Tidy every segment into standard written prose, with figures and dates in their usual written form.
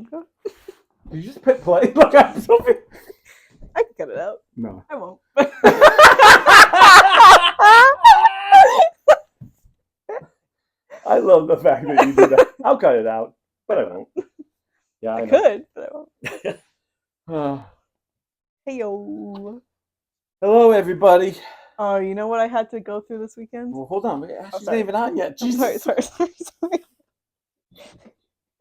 Did you just hit play? Look, I'm so big. I can cut it out. No. I won't. I love the fact that you do that. I'll cut it out, but I won't. Yeah, I could, but I won't. Hey, yo. Hello, everybody. Oh, you know what I had to go through this weekend? Well, hold on. She's not even on yet. Sorry.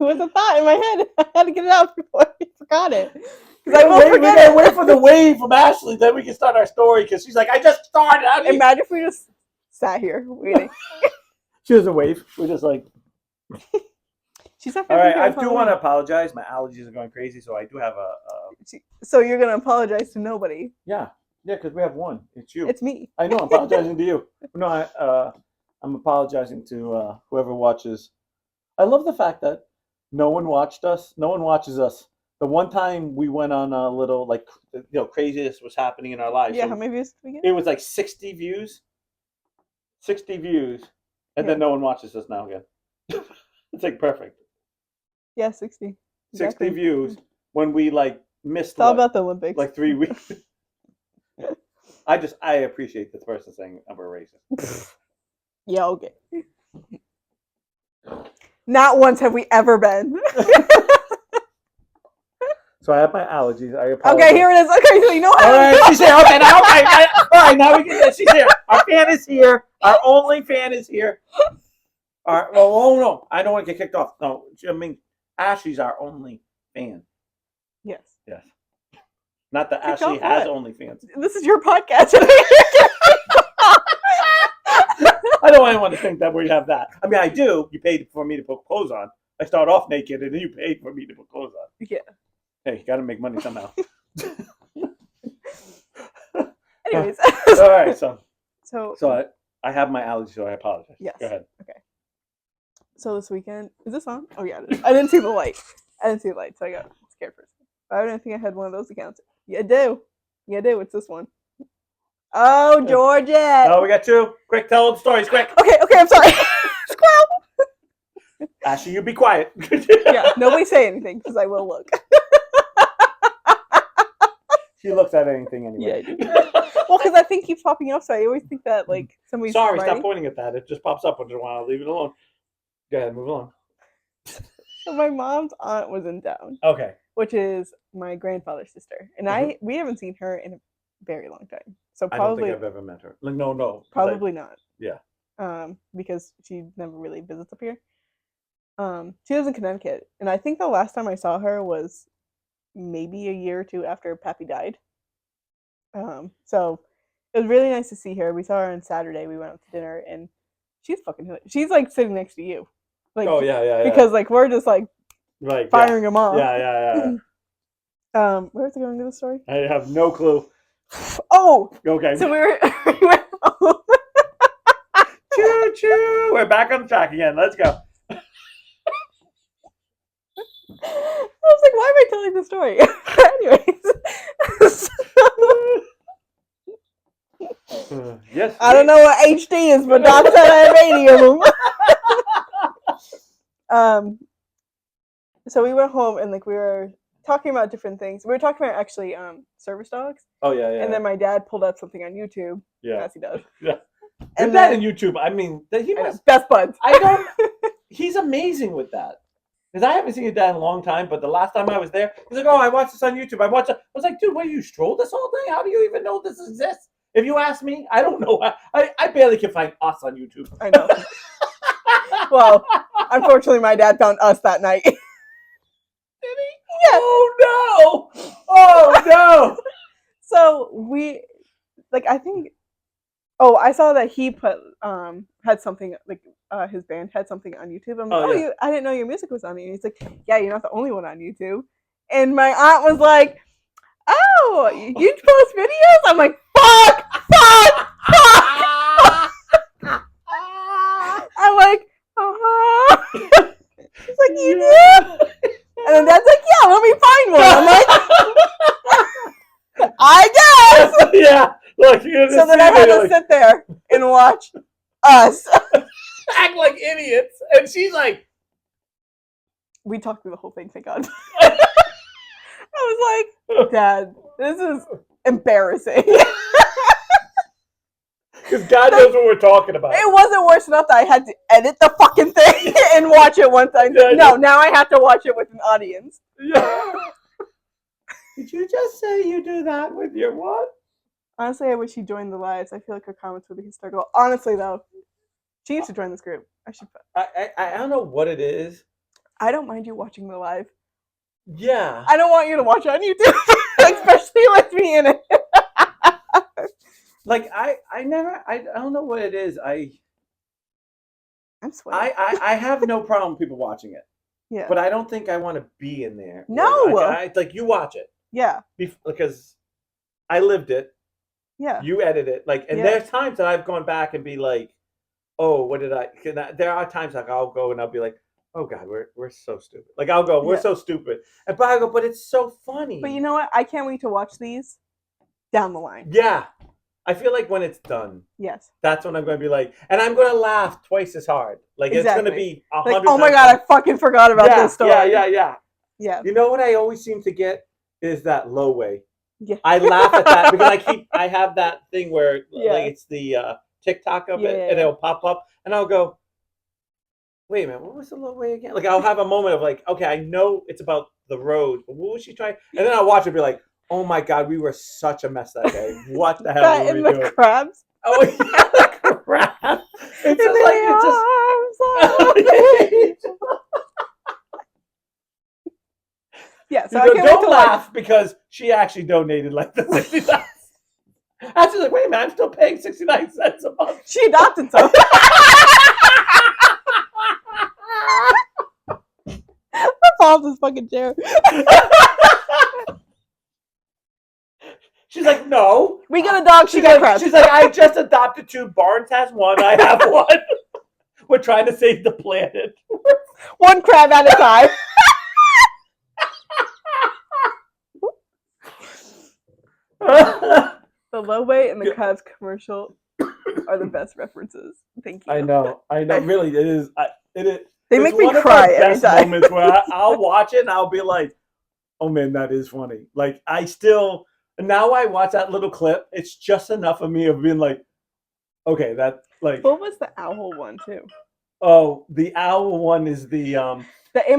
It was a thought in my head. I had to get it out before I forgot it. We gotta wait for the wave from Ashley, then we can start our story, because she's like, I just started. Imagine if we just sat here waiting. She doesn't wave. We're just like... She's not. All right, I do want to apologize. My allergies are going crazy, so I do have a... So you're going to apologize to nobody? Yeah, because we have one. It's you. It's me. I know, I'm apologizing to you. No, I'm apologizing to whoever watches. I love the fact that no one watched us. No one watches us. The one time we went on a little, craziness was happening in our lives. Yeah, so how many views did we get? It was like 60 views. 60 views. And then no one watches us now again. It's like perfect. Yeah, 60. 60 views when we missed. It's all about the Olympics. Like 3 weeks. I appreciate this person saying I'm a racist. Yeah, okay. Not once have we ever been. So I have my allergies. I apologize. Okay, here it is. Okay, so you know what? All right, she's here. Okay, now, all right, now we get this. She's here. Our fan is here. Our only fan is here. All right. Well, oh no, I don't want to get kicked off. No, I mean, Ashley's our only fan. Yes. Yes. Not that Ashley has only fans. This is your podcast. I don't want anyone to think that we have that. I mean, I do. You paid for me to put clothes on. I start off naked, and then you paid for me to put clothes on. Yeah. Hey, you got to make money somehow. Anyways. All right, so I have my allergies, so I apologize. Yes. Go ahead. Okay. So this weekend, is this on? Oh yeah, I didn't see the light. So I got scared for a second. I don't think I had one of those accounts. Yeah, I do. It's this one. Oh, Georgette. Oh, we got 2. Quick, tell the stories, quick. Okay, I'm sorry. Squirrel. Ashley, you be quiet. Yeah, nobody say anything, because I will look. She looks at anything anyway. Yeah, I do. Well, because that thing keeps popping up, so I always think that somebody's Sorry, writing. Stop pointing at that. It just pops up once in a while. Leave it alone. Go ahead, move along. So my mom's aunt was in town. Okay. Which is my grandfather's sister, and we haven't seen her in a very long time. So probably I don't think I've ever met her. No. Probably not. Yeah. Because she never really visits up here. She lives in Connecticut, and I think the last time I saw her was maybe a year or 2 after Pappy died. So it was really nice to see her. We saw her on Saturday. We went out to dinner, and she's fucking. She's sitting next to you. Oh yeah. Because we're just firing them off. Yeah. Where's it going to the story? I have no clue. Oh. Okay. So we went home. Choo choo. We're back on track again. Let's go. I was like, why am I telling the story? Anyways. Yes. I don't know what HD is, but Doc said I have 80 of them. So we went home and we were talking about different things. We were talking about actually service dogs. Oh yeah. And then my dad pulled up something on YouTube. Yeah. As he does. Yeah. And that on YouTube, I mean, he was best buds. He's amazing with that. Because I haven't seen your dad in a long time, but the last time I was there, he's like, "Oh, I watched this on YouTube. I watched it." I was like, "Dude, what, you strolled this whole thing? How do you even know this exists?" If you ask me, I don't know. I barely can find us on YouTube. I know. Well, unfortunately, my dad found us that night. Did he? Yeah. Oh no! So we, I think. Oh, I saw that he put had something his band had something on YouTube. I'm like, I didn't know your music was on it. And he's like, yeah, you're not the only one on YouTube. And my aunt was like, oh, you post videos? I'm like, fuck. I'm like, She's like, you do? And then Dad's like, yeah, let me find one. I'm like, I guess. Yeah. Look, so then I had to sit there and watch us act like idiots, and she's like, We talked through the whole thing, thank God. I was like, Dad, this is embarrassing. Because God knows what we're talking about. It wasn't worse enough that I had to edit the fucking thing and watch it one time. Yeah, no, now I have to watch it with an audience. Yeah. Did you just say you do that with your what? Honestly, I wish she joined the lives. I feel like her comments would be hysterical. Honestly, though, she needs to join this group. I should. I don't know what it is. I don't mind you watching the live. Yeah. I don't want you to watch it on YouTube, especially with me in it. Like I don't know what it is. I'm sweating. I have no problem with people watching it. Yeah. But I don't think I want to be in there. No. Like you watch it. Yeah. Because I lived it. Yeah. You edit it. Like, and there's times that I've gone back and be like, oh, what did I? There are times like I'll go and I'll be like, oh God, we're so stupid. Like I'll go, we're so stupid. And but I go, but it's so funny. But you know what? I can't wait to watch these down the line. Yeah. I feel like when it's done, yes, that's when I'm going to be like, and I'm going to laugh twice as hard. Like it's going to be 100. Like, oh my God, I fucking forgot about this story. Yeah. You know what I always seem to get is that low way. Yeah. I laugh at that because I have that thing where like it's the TikTok of it and it'll pop up and I'll go, wait a minute, what was the low way again? Like I'll have a moment of like, okay, I know it's about the road, but what was she trying? And then I'll watch it and be like, oh my God, we were such a mess that day. What the hell were we doing? Crabs. Oh yeah, the crabs. It's just like yeah, so don't laugh because she actually donated like the 69. I was like, wait a minute, I'm still paying 69 cents a month. She adopted some. I fall off this fucking chair. She's like, no. We got a dog, she got crabs. She's like, I just adopted 2. Barnes has 1. I have 1. We're trying to save the planet. 1 crab at a time. The low weight and the crabs commercial are the best references. Thank you. I know. Really, it is. They make me cry every time. Moments where I'll watch it and I'll be like, oh man, that is funny. Like now I watch that little clip. It's just enough of me of being like, okay, that like. What was the owl one too? Oh, the owl one is the Am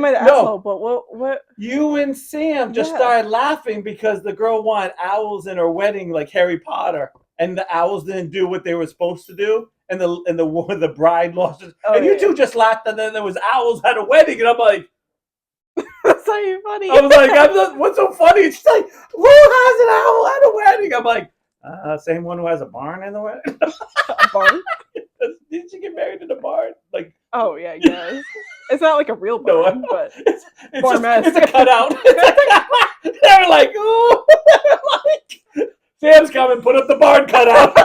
I the asshole? But what? You and Sam just started laughing because the girl wanted owls in her wedding, like Harry Potter, and the owls didn't do what they were supposed to do, and the bride lost it. And you two just laughed, and then there was owls at a wedding, and I'm like. That's not even funny. I was like, what's so funny? She's like, who has an owl at a wedding? I'm like, same one who has a barn in the wedding. A barn? Did she get married in a barn? Like, oh yeah, I guess. It's not like a real barn, but it's a cutout. They're like, oh, like, Sam's coming, put up the barn cutout.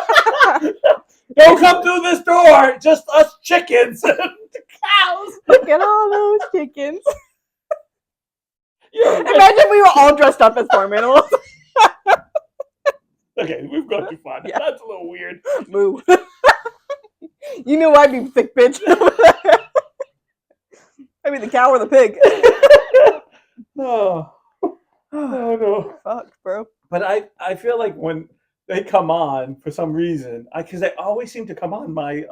Don't come through this door, just us chickens and cows. Look at all those chickens. Imagine we were all dressed up as farm animals. Okay, we've gone too far. Yeah. That's a little weird. Moo. You knew I'd be sick, bitch. I mean, the cow or the pig. Oh no. Fuck, bro. But I feel like when they come on for some reason, because they always seem to come on my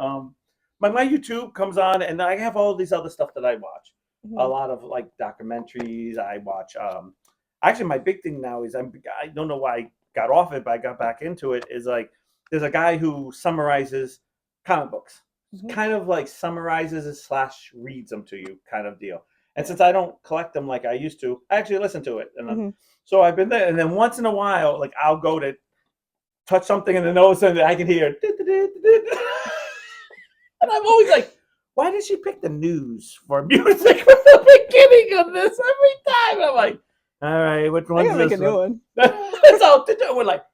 YouTube comes on, and I have all these other stuff that I watch. Mm-hmm. A lot of like documentaries. I watch. Actually, my big thing now is I don't know why I got off it, but I got back into it. Is like there's a guy who summarizes comic books, kind of like summarizes / reads them to you, kind of deal. And since I don't collect them like I used to, I actually listen to it. And so I've been there. And then once in a while, like I'll go to touch something, and then all of a sudden I can hear. And I'm always like, why did she pick the news for music from the beginning of this every time? I'm like, all right, which one's this? Make a new one. So we're like,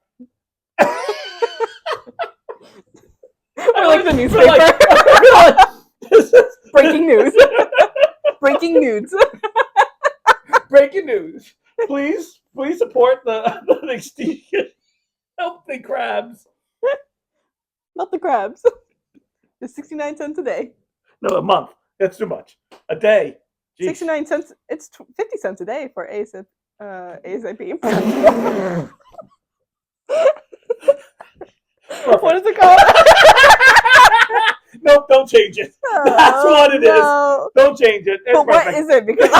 we're like the newspaper. Breaking news. Breaking news. Breaking news. Please support the extinction. Help the crabs. Not the crabs. It's 69 cents a day. No, a month. That's too much. A day. Jeez. 69 cents. It's 50 cents a day for ASAP. ASAP. What is it called? Nope, don't change it. That's what it is. Don't change it. It's but perfect. what is it? Because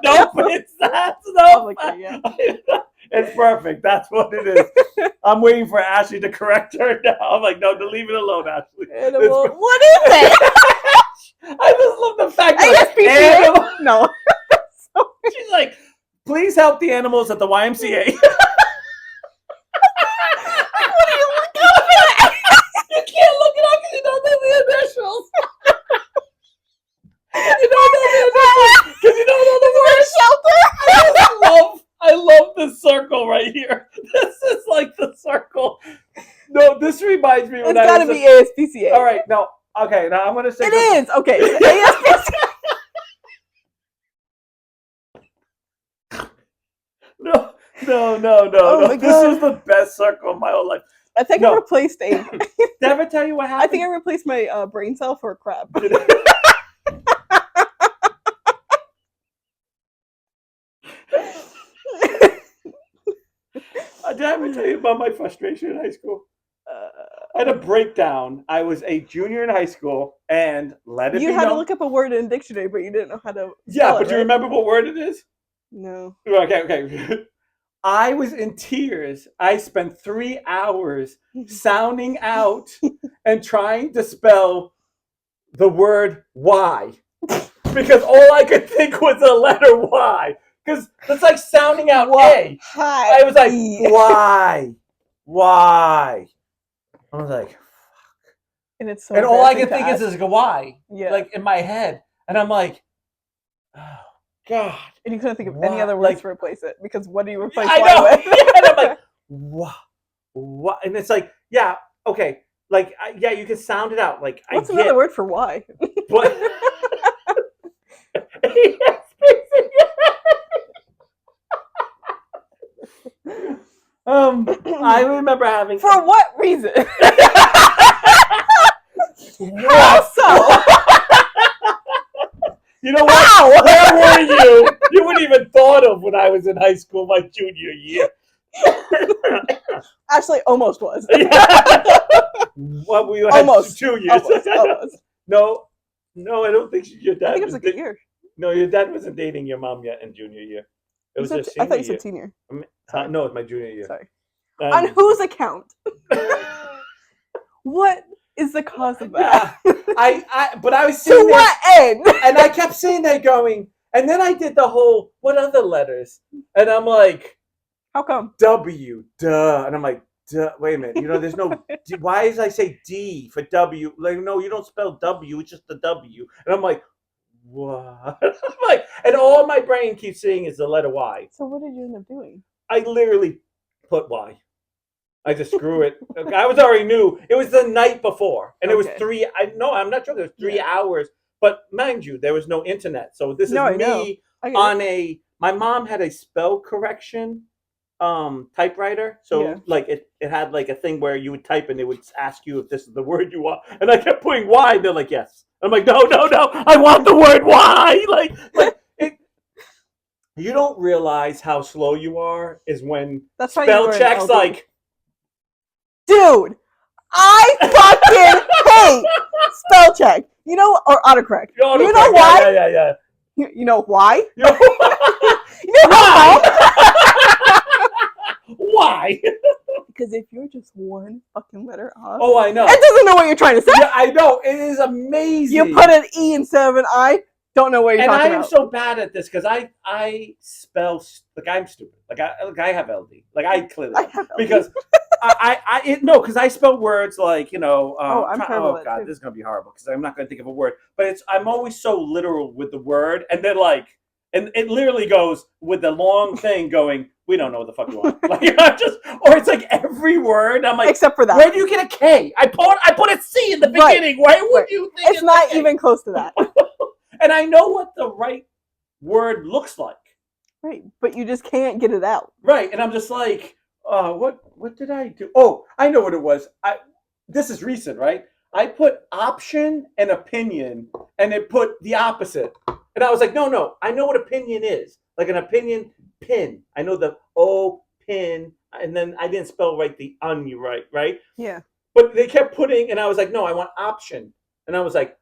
nope, it's that. Nope. Yeah. It's perfect. That's what it is. I'm waiting for Ashley to correct her now. I'm like, no, leave it alone, Ashley. What is it? I just love the fact that animal. No. She's like, please help the animals at the YMCA. You can't look it up because you don't know the initials. You don't know the initials because you don't know the word shelter. I love this circle right here. This is like the circle. No, this reminds me. It's got to be ASPCA. All right, no, okay. Now I'm gonna say it is okay. ASPCA. No. Oh my God. This was the best circle of my whole life. I think I replaced a. Did I ever tell you what happened? I think I replaced my brain cell for a crab. Did I ever tell you about my frustration in high school? I had a breakdown. I was a junior in high school, and you had to look up a word in a dictionary, but you didn't know how to. Yeah, but you remember what word it is? No. Okay. I was in tears. I spent 3 hours sounding out and trying to spell the word Y because all I could think was the letter Y. Because it's like sounding out A. Hi. I was like, Y. I was like, fuck. And it's so. And all I can think is a Y. Yeah. Like in my head, and I'm like, oh God. And you couldn't think of any other words to replace it because what do you replace Y with? And I'm like, what? And it's like, yeah, okay, like, yeah, you can sound it out. Like, what's another word for Y? But I remember having. For what reason? How so? You know what? Where were you? You wouldn't even thought of when I was in high school my junior year. Actually, almost was. What were you? Almost 2 years. Almost. No, I don't think your dad. I think it was like a year. No, your dad wasn't dating your mom yet in junior year. It was just senior I thought you said senior. No, it's my junior year. Sorry. On whose account? What is the cause of that? But I was sitting to what end? And I kept sitting there going, and then I did the whole, what other letters? And I'm like, how come? W, duh. And I'm like, duh, wait a minute. You know, there's no, why does I say D for W? Like, no, you don't spell W, it's just the W. And I'm like, what? I'm like, and all my brain keeps saying is the letter Y. So what did you end up doing? I literally put Y. I just screw it. I was already knew. It was the night before. And it was 3, I'm not sure. There was 3 hours. But mind you, there was no internet. So this is me on my mom had a spell correction typewriter. So like it had like a thing where you would type and it would ask you if this is the word you want. And I kept putting Y. And they're like, yes. I'm like, no. I want the word Y. Like it. You don't realize how slow you are is when spell checks like. Dude, I fucking hate spell check. You know, or autocorrect. You know why? Yeah. You know why? You know why? Why? Because if you're just one fucking letter off. Oh, I know. It doesn't know what you're trying to say. Yeah, I know. It is amazing. You put an E instead of an I. Don't know what you're talking about. And I am so bad at this because I spell like I'm stupid. Like I have LD. Like I clearly have LD. Because because I spell words like I'm terrible oh God, this is gonna be horrible because I'm not gonna think of a word. But I'm always so literal with the word, and then and it literally goes with the long thing going. We don't know what the fuck you want. Like or it's like every word. I'm like, except for that. Where do you get a K? I put a C in the beginning. Why would you think it's not even close to that? And I know what the right word looks like. Right, but you just can't get it out. Right, and I'm just like, what did I do? Oh, I know what it was. This is recent, right? I put option and opinion, and it put the opposite. And I was like, no, I know what opinion is. Like an opinion pin. I know the O pin, and then I didn't spell right the right? Yeah. But they kept putting, and I was like, no, I want option. And I was like,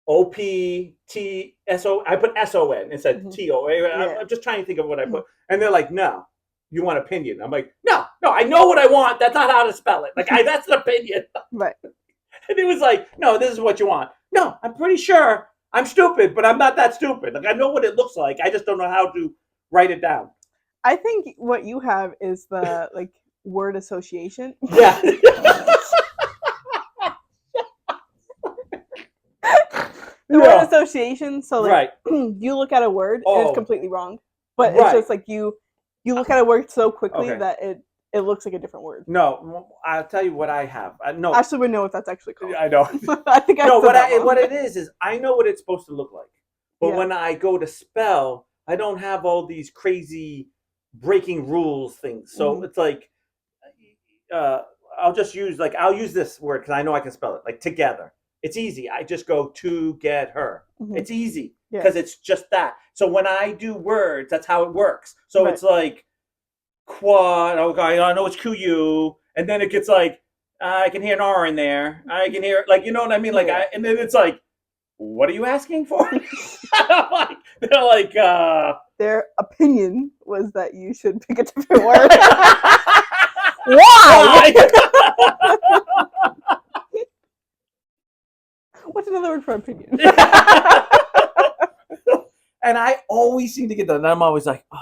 OPTSO. I put SON instead of TO. Yeah. I'm just trying to think of what I put. And they're like, no, you want opinion. I'm like, no, I know what I want. That's not how to spell it. Like, that's an opinion. Right. And he was like, no, this is what you want. No, I'm pretty sure I'm stupid, but I'm not that stupid. Like, I know what it looks like. I just don't know how to write it down. I think what you have is the like word association. Yeah. The word association. So like right. you look at a word and it's completely wrong. But Right. it's just like you look at a word so quickly that it looks like a different word. No, I'll tell you what I have. No, actually, would know what that's actually called. I know. I think I no. said What it is I know what it's supposed to look like, but when I go to spell, I don't have all these crazy breaking rules things. So it's like, I'll just use I'll use this word because I know I can spell it. Like together, it's easy. I just go to get her. It's easy because it's just that. So when I do words, that's how it works. So it's like quad. Okay, I know it's QU, and then it gets like I can hear an R in there. I can hear you know what I mean. Like and then it's like, what are you asking for? They're like, their opinion was that you should pick a different word. Why? What's another word for opinion? And I always seem to get that, and I'm always like, oh.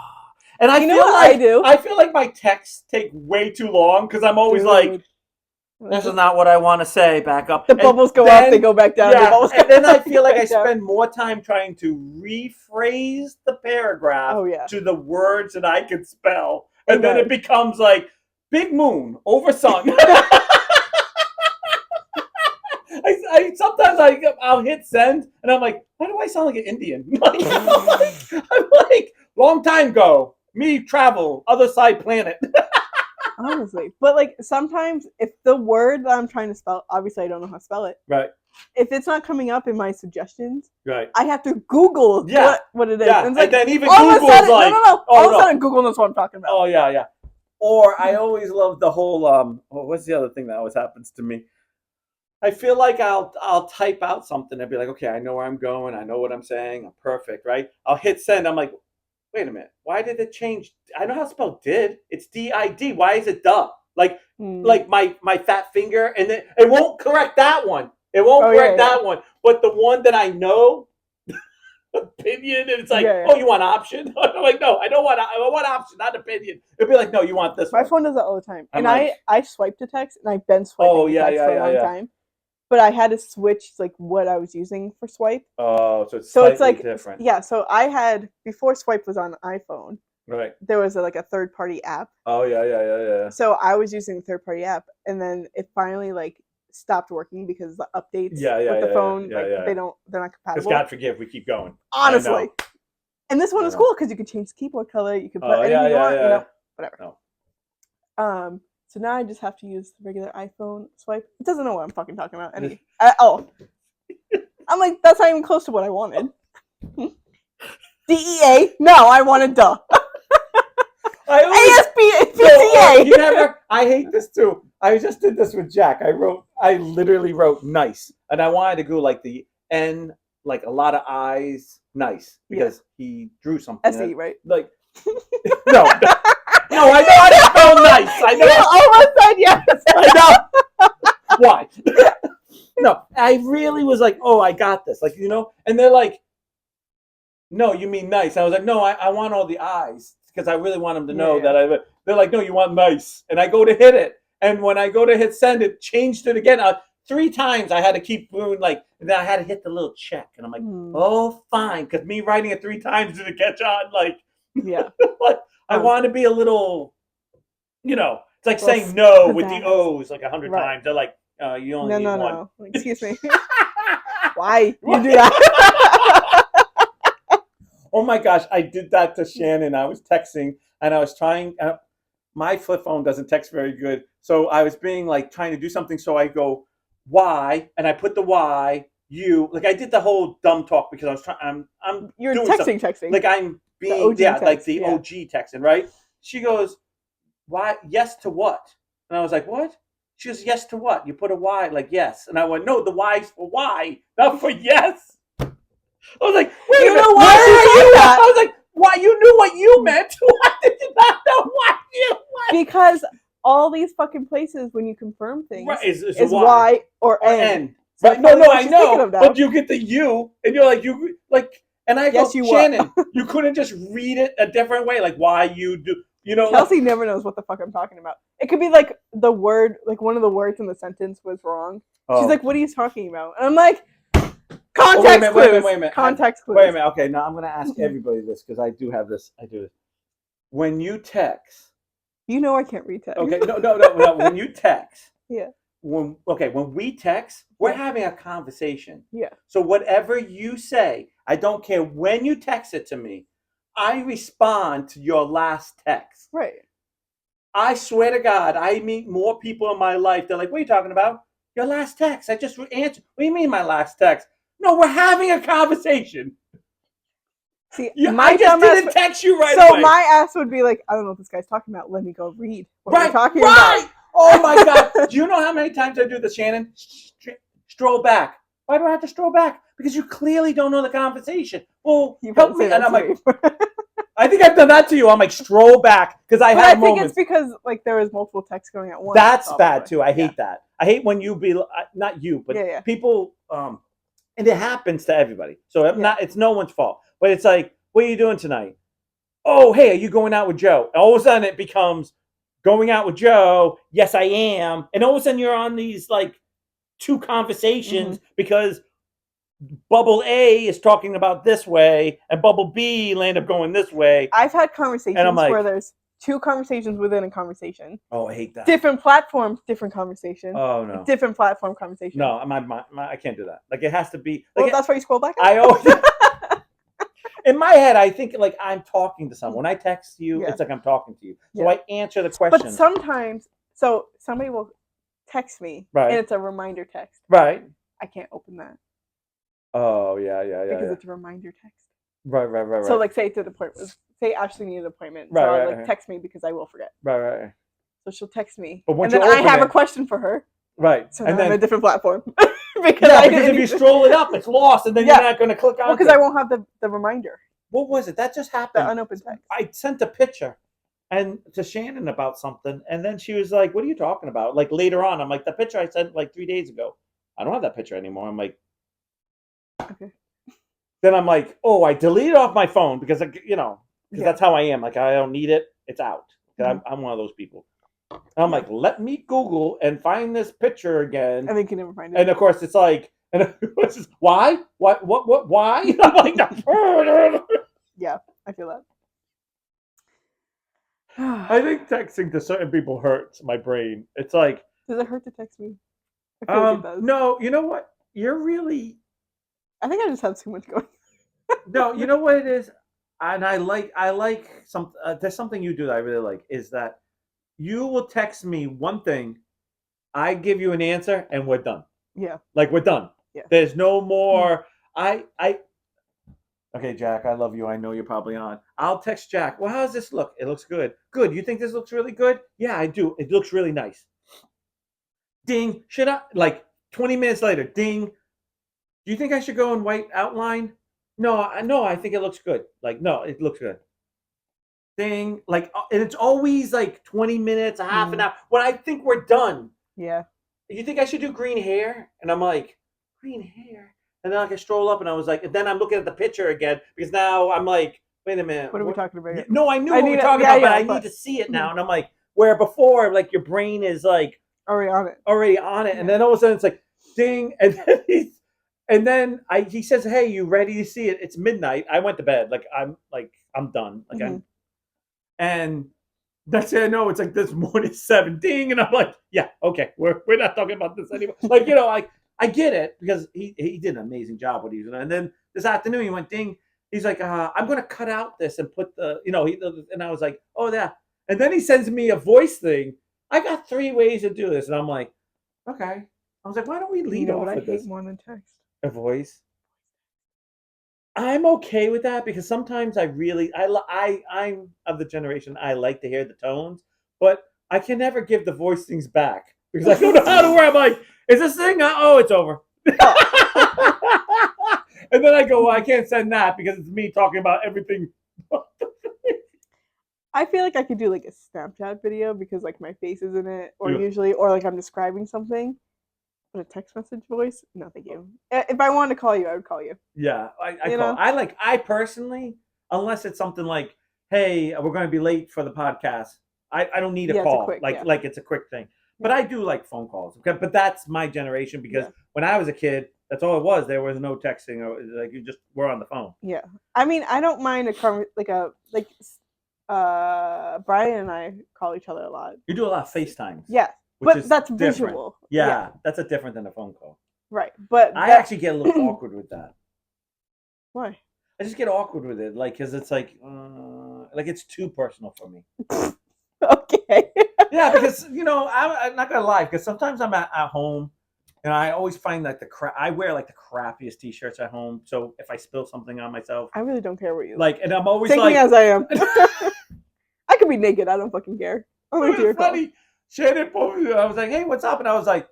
And I feel like my texts take way too long because I'm always like, this is not what I want to say. Back up. The bubbles go up, they go back down. Yeah, and then I feel like I spend more time trying to rephrase the paragraph to the words that I can spell, and then it becomes like big moon over sun. Sometimes I'll hit send, and I'm like, why do I sound like an Indian? I'm like, long time ago, me travel other side planet. Honestly, but like sometimes if the word that I'm trying to spell, obviously I don't know how to spell it. Right. If it's not coming up in my suggestions, right, I have to Google what it is. Yeah, and, like, then even Google's like, no. All of a sudden, Google knows what I'm talking about. Oh yeah. Or I always love the whole what's the other thing that always happens to me? I feel like I'll type out something and be like, okay, I know where I'm going, I know what I'm saying, I'm perfect, right? I'll hit send. I'm like, wait a minute, why did it change? I know how to spell did. It's DID. Why is it duh? Like my fat finger, and then it won't correct that one. It won't correct that one. But the one that I know, opinion, and it's like, oh, you want option? I'm like, no, I want option, not opinion. It'll be like, no, you want this. My phone does that all the time, and like, I swiped a text, and I've been swiping text for a long time. But I had to switch like what I was using for swipe. Oh, so it's like different. Yeah, so I had before swipe was on iPhone. Right. There was a third party app. Oh yeah. So I was using the third party app, and then it finally stopped working because the updates with the phone they're not compatible. Because God forgive, we keep going. Honestly. And this one is cool because you could change the keyboard color. You could put anything you want. Whatever. No. So now I just have to use the regular iPhone swipe. It doesn't know what I'm fucking talking about at all. I'm like, that's not even close to what I wanted. DEA? No, I wanted duh. ASPCA. I hate this too. I just did this with Jack. I literally wrote nice, and I wanted to go like the N, like a lot of I's, nice, because he drew something. SE, right? Like no. No, I know how to spell nice. I know. You almost said yes. I know. Why? No, I really was like, oh, I got this. Like, and they're like, no, you mean nice. I was like, no, I want all the I's because I really want them to know that they're like, no, you want nice. And I go to hit it. And when I go to hit send, it changed it again. 3 times I had to keep doing and then I had to hit the little check. And I'm like, oh, fine. Because me writing it 3 times didn't catch on. Yeah. I want to be a little, it's like saying no with the O's 100 times. They're like, you only need one. No. Excuse me. Why you do that? Oh my gosh, I did that to Shannon. I was texting and I was trying. My flip phone doesn't text very good, so I was being trying to do something. So I go, Y, and I put the Y, you, like I did the whole dumb talk because I was trying. I'm You're doing something. texting. Like I'm The being, OG yeah, like text. the Yeah. OG texting, right? She goes, why? Yes to what? And I was like, what? She goes, yes to what? You put a Y, like yes. And I went, no, the Y's for Y, not for yes. I was like, wait a You minute, know why why are she you? said that? I was like, why? You knew what you meant. Why did you not know what you meant? Because all these fucking places, when you confirm things, Right, is a is Y Y or or N. N. So Right? that's No, probably no, what I she's thinking know. of now. But you get the U, and you're like, you like, and I Yes, go, you what? Shannon, you couldn't just read it a different way, like why you do, like. Kelsey never knows what the fuck I'm talking about. It could be like the word, like one of the words in the sentence was wrong. She's Oh. like, "What are you talking about?" And I'm like, Oh, "Context wait a clues. minute. Context clues." Wait a minute. Okay, now I'm going to ask everybody this because I do have this. I do this. When you text, You know I can't read text. okay, no. When you text, Yeah. when we text, we're having a conversation. Yeah. So whatever you say, I don't care when you text it to me, I respond to your last text. Right. I swear to God, I meet more people in my life. They're like, "What are you talking about? Your last text. I just answered. What do you mean my last text? No, we're having a conversation. See, I just didn't text you right so away. my ass would be like, I don't know what this guy's talking about. Let me go read what we're talking right. about. Oh my God. Do you know how many times I do this, Shannon? Stroll back. Why do I have to stroll back? Because you clearly don't know the conversation. Well, You help me. say And that I'm to like, me. I think I've done that to you. I'm like, stroll back because I But have I think moments. it's because like there was multiple texts going at once. That's probably. bad too. I hate that. I hate when you be not you, but Yeah. people. And it happens to everybody. So Yeah. it's no one's fault. But it's like, what are you doing tonight? Oh, hey, are you going out with Joe? And all of a sudden it becomes going out with Joe. Yes, I am. And all of a sudden you're on these like two conversations because bubble A is talking about this way and bubble B land up going this way. I've had conversations And I'm like, where there's two conversations within a conversation. oh, I hate that. Different platforms, different conversation. Oh no. Different platform conversation. No, I can't do that. Like it has to be. Well, Like that's why you scroll back. I always. In my head, I think like I'm talking to someone. When I text you, it's like I'm talking to you. So I answer the question. But sometimes, so somebody will text me, right, and it's a reminder text. Right. I can't open that. Oh yeah. Because it's a reminder text. Right. So like, say to the point was, say Ashley needed an appointment. Right, so right, like right. text me because I will forget. Right. So she'll text me, But once and then you I open have it, a question for her. Right. So and then I'm then on a different platform. because if you scroll it up, it's lost, and then you're not going to click on. Well, because I won't have the reminder. What was it? That just happened. The unopened text. I sent a picture and to Shannon about something, and then she was like, "What are you talking about?" Like later on, I'm like, "The picture I sent like 3 days ago. I don't have that picture anymore." I'm like, okay. Then I'm like, "Oh, I deleted off my phone because because that's how I am. Like I don't need it. It's out. I'm one of those people." And I'm like, "Let me Google and find this picture again." And they can never find it. And of course, it's like, and it's just, why? What? Why? I'm like, no. Yeah, I feel that. I think texting to certain people hurts my brain. It's like, does it hurt to text me? I feel like it does. No, you know what? You're really. I think I just have too much going. No, you know what it is, and I like some. There's something you do that I really like is that you will text me one thing, I give you an answer, and we're done. Yeah. Like we're done. Yeah. There's no more. Okay, Jack, I love you. I know you're probably on. I'll text Jack. Well, how does this look? It looks good. Good. You think this looks really good? Yeah, I do. It looks really nice. Ding. Should I? Like 20 minutes later, ding. Do you think I should go in white outline? No, I think it looks good. Like, no, it looks good. Ding. Like, and it's always like 20 minutes, a half an hour. When I think we're done. Yeah. You think I should do green hair? And I'm like, green hair? And then I stroll up and I was like, and then I'm looking at the picture again because now I'm like, wait a minute. What are we talking about? No, I knew what we were talking about, but I need to see it now. And I'm like, where before, like your brain is like already on it. Yeah. And then all of a sudden it's like, ding. And then he says, hey, you ready to see it? It's midnight. I went to bed. I'm done. And next thing I know, it's like this morning 7, ding. And I'm like, yeah, okay. We're not talking about this anymore. I get it because he did an amazing job what he was doing. And then this afternoon he went ding. He's like, I'm going to cut out this and put and I was like, oh, yeah. And then he sends me a voice thing. I got 3 ways to do this. And I'm like, okay. I was like, why don't we You lead know what off I with hate this? more than text? A voice. I'm okay with that because sometimes I'm of the generation I like to hear the tones, but I can never give the voice things back because I don't know how to where I'm like, is this thing? Oh, it's over. Oh. And then I go, well, I can't send that because it's me talking about everything. I feel like I could do like a Snapchat video because like my face is in it, or usually, or like I'm describing something. But a text message voice? No, thank you. If I wanted to call you, I would call you. Yeah, I You call. know? I personally, unless it's something like, hey, we're going to be late for the podcast. I don't need a Yeah, it's a call. quick. Yeah. Like it's a quick thing. But Yeah. I do like phone calls. Okay, but that's my generation because Yeah. when I was a kid, that's all it was. There was no texting. Or, like you just were on the phone. Yeah. I mean, I don't mind Brian and I call each other a lot. You do a lot of FaceTimes. Yeah. Which But is that's different. visual. Yeah, that's a different than a phone call. Right. But I actually get a little awkward with that. Why? I just get awkward with it, like, because it's like it's too personal for me. Okay. Yeah, because I'm not gonna lie, because sometimes I'm at home, and I always find like I wear like the crappiest t-shirts at home. So if I spill something on myself, I really don't care what you like, and I'm always take like, me as I am. I could be naked. I don't fucking care. I'm it was funny. Shannon posted it. I was like, hey, what's up? And I was like,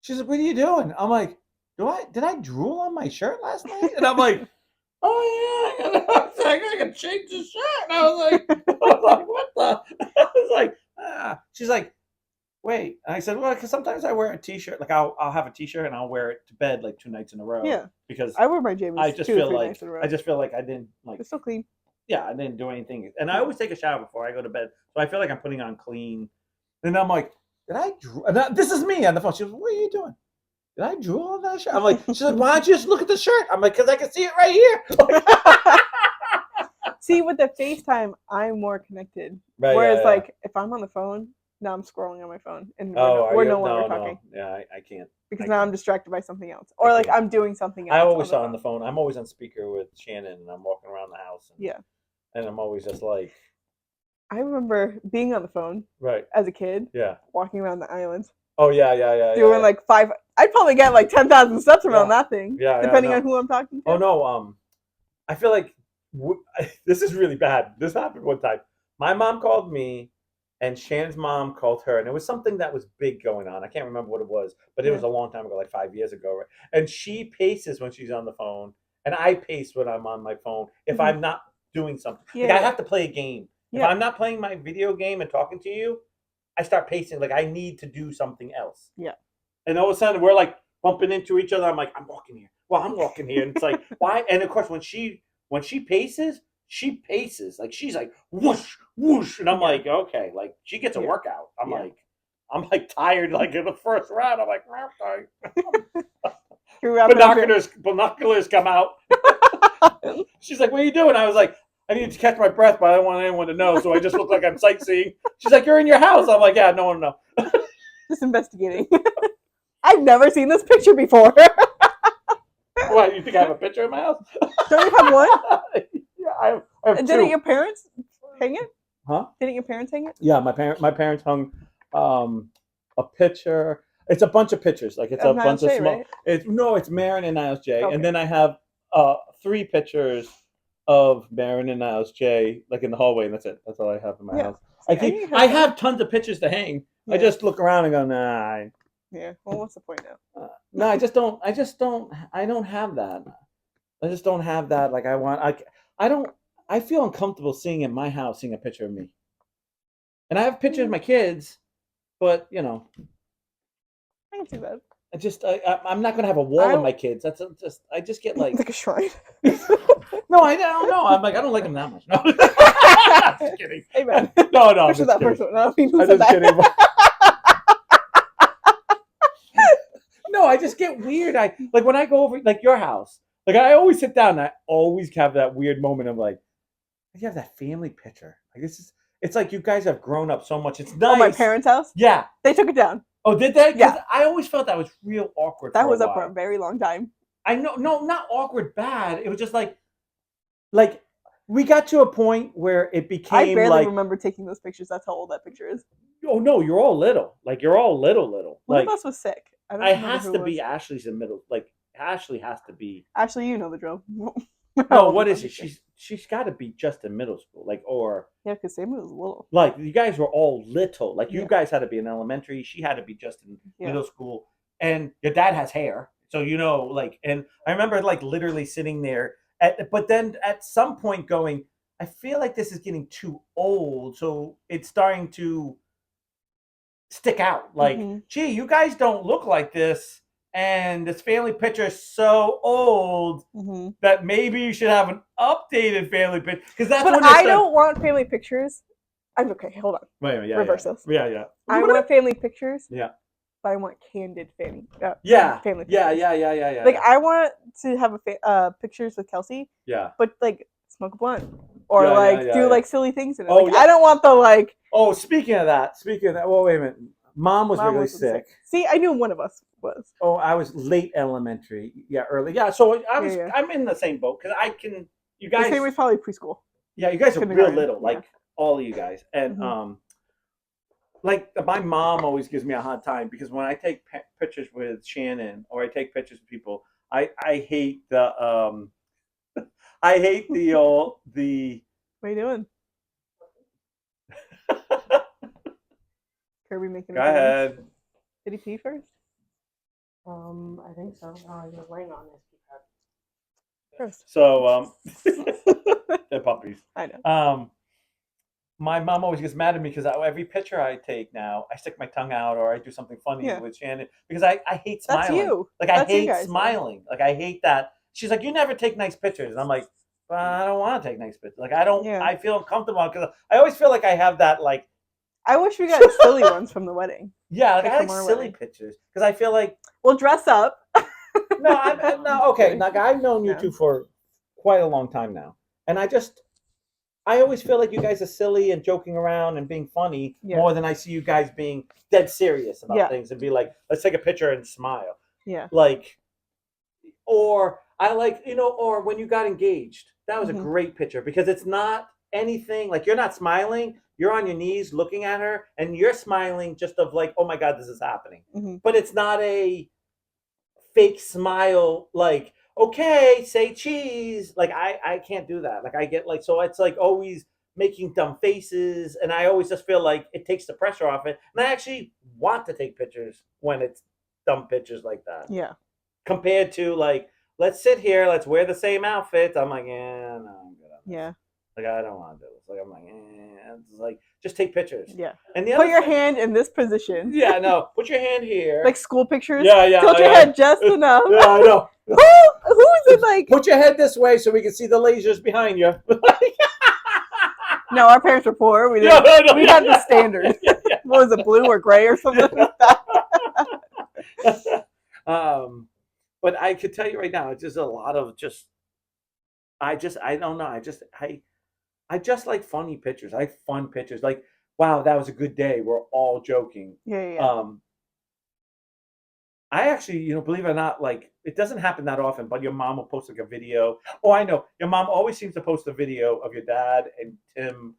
she's like, what are you doing? I'm like, did I drool on my shirt last night? And I'm like, oh yeah. And I was like, I can change the shirt. And I was like, what the? I was like, ah. She's like, wait. And I said, well, because sometimes I wear a t-shirt. Like I'll have a t-shirt and I'll wear it to bed like 2 nights in a row. Yeah. Because I wear my jammies I just 2 or feel 3 like nights in a row. I just feel like I didn't like. It's still clean. Yeah, I didn't do anything, and I always take a shower before I go to bed, so I feel like I'm putting on clean. And I'm like, did I drool? This is me on the phone. She goes, what are you doing? Did I drool on that shirt? I'm like, she's like, why don't you just look at the shirt? I'm like, because I can see it right here. See, with the FaceTime, I'm more connected. Right, Whereas, yeah. like, if I'm on the phone, now I'm scrolling on my phone, and we're no longer talking. No. Yeah, I can't. Because now I'm distracted by something else, or like I'm doing something else. I always on the phone. I'm always on speaker with Shannon, and I'm walking around the house. Yeah. And I'm always just like. I remember being on the phone. Right. As a kid. Yeah. Walking around the island. Oh yeah. Doing like 5. I'd probably get like 10,000 steps around that thing. Yeah. Depending on who I'm talking to. Oh no. I feel like this is really bad. This happened one time. My mom called me, and Shannon's mom called her, and it was something that was big going on. I can't remember what it was, but it was a long time ago, like 5 years ago. Right? And she paces when she's on the phone, and I pace when I'm on my phone if I'm not doing something. Yeah, like I have to play a game. Yeah. If I'm not playing my video game and talking to you, I start pacing. Like I need to do something else. Yeah. And all of a sudden, we're like bumping into each other. I'm like, I'm walking here. Well, I'm walking here, and it's like, why? And of course, when she paces, like she's like whoosh whoosh, and I'm like, okay, like she gets a workout. I'm like tired, like in the first round. I'm like, okay. Binoculars come out. She's like, what are you doing? I was like, I need to catch my breath, but I don't want anyone to know, so I just look like I'm sightseeing. She's like, you're in your house. I'm like, yeah, no one know. Just investigating. I've never seen this picture before. What, you think I have a picture in my house? Don't you have one? Yeah, I have two. Didn't your parents hang it? Huh? Didn't your parents hang it? Yeah, my parents hung a picture. It's a bunch of pictures. Like it's a bunch of small. Right? It's Marin and Niles J. Okay. And then I have 3 pictures of Marin and Niles J. like in the hallway, and that's it. That's all I have in my house. I have tons of pictures to hang. Yeah. I just look around and go, nah. Yeah. Well, what's the point now? No, I don't have that. I just don't have that. Like I feel uncomfortable seeing in my house seeing a picture of me. And I have pictures of my kids, but I can see that. I'm not gonna have a wall of my kids. I just get like a shrine. No, I don't know. I'm like, I don't like them that much. No. Just kidding. Hey man. No, I'm just kidding. I'm just kidding. No, I just get weird. Like when I go over like your house, like I always sit down and I always have that weird moment of like, you have that family picture. Like it's like you guys have grown up so much. It's nice. Oh, my parents' house? Yeah. They took it down. Oh, did they? Yeah. I always felt that was real awkward. That was up for a very long time. I know, no, not awkward bad. It was just like we got to a point where it became I barely remember taking those pictures. That's how old that picture is. Oh no, you're all little. Like you're all little. One of Like us was sick. I don't it remember has who to it be was. Ashley's in middle. Like Ashley has to be. Actually, you know the drill. How No, old what is is it? Ashley? She's got to be just in middle school. Like or Yeah, because Sammy was little. like you guys were all little. Like you Yeah. guys had to be in elementary. She had to be just in Yeah. middle school. And your dad has hair, so you know, like. And I remember like literally sitting there. But then at some point going, I feel like this is getting too old, so it's starting to stick out. Like, Mm-hmm. gee, you guys don't look like this, and this family picture is so old Mm-hmm. that maybe you should have an updated family picture because that's But when they I start. don't want family pictures. I'm okay. Hold on. Wait a minute, Reverse this. yeah. I want family pictures, Yeah. but I want candid family Yeah. family Yeah. pictures. Yeah. Like I want to have pictures with Kelsey, Yeah. but like smoke a blunt or Yeah, like do yeah. like silly things in it. Oh, Like yeah. I don't want the like Oh, speaking of that. Well, wait a minute. Mom was mom really was sick. See, I knew one of us was. Oh, I was late elementary. Yeah, early. Yeah, so I was. Yeah. I'm in the same boat because I can. You The guys. same was probably preschool. Yeah, you guys are real Kindergarten, little, yeah. like all of you guys, and Mhm. like my mom always gives me a hard time because when I take pictures with Shannon or I take pictures with people, I hate the I hate the old the. What are you doing? Kirby making Go a difference. ahead. Did he pee first? I think so. Oh, he was laying on this First. So they're puppies. I know. My mom always gets mad at me because every picture I take now, I stick my tongue out or I do something funny Yeah. with Shannon because I hate That's smiling. you. Like I That's you hate guys, though. smiling. Like I hate that. She's like, you never take nice pictures, and I'm like, but I don't want to take nice pictures. Like I don't. Yeah. I feel uncomfortable because I always feel like I have that like. I wish we got silly ones from the wedding. Yeah, like I like from our silly wedding. pictures because I feel like We'll dress up. no, no, okay. Like I've known you No. two for quite a long time now, and I always feel like you guys are silly and joking around and being funny Yeah. more than I see you guys being dead serious about Yeah. things and be like, let's take a picture and smile. Yeah. Like, or I like, or when you got engaged, that was a Mhm. great picture because it's not anything like you're not smiling, you're on your knees looking at her and you're smiling just of like, oh my God, this is happening. Mhm. But it's not a fake smile like, okay, say cheese. Like I can't do that. Like I get like, so it's like always making dumb faces and I always just feel like it takes the pressure off it. And I actually want to take pictures when it's dumb pictures like that. Yeah. Compared to like, let's sit here, let's wear the same outfits. I'm like, yeah, no, I'm good on this. Yeah. Like I don't want to do this. Like I'm like, it's like just take pictures. Yeah. And the Put other your thing- hand in this position. Yeah, no. Put your hand here. Like school pictures. Yeah. Tilt your head just enough. Yeah, I know. Who is it like? Put your head this way so we can see the lasers behind you. No, our parents were poor. We didn't. No, We had the standard. What was it, blue or gray or something like that? But I could tell you right now, it's just a lot of just. I don't know. I just like funny pictures. I like fun pictures. Like, wow, that was a good day. We're all joking. Yeah. I actually, believe it or not, like it doesn't happen that often, but your mom will post like a video. Oh, I know. Your mom always seems to post a video of your dad and Tim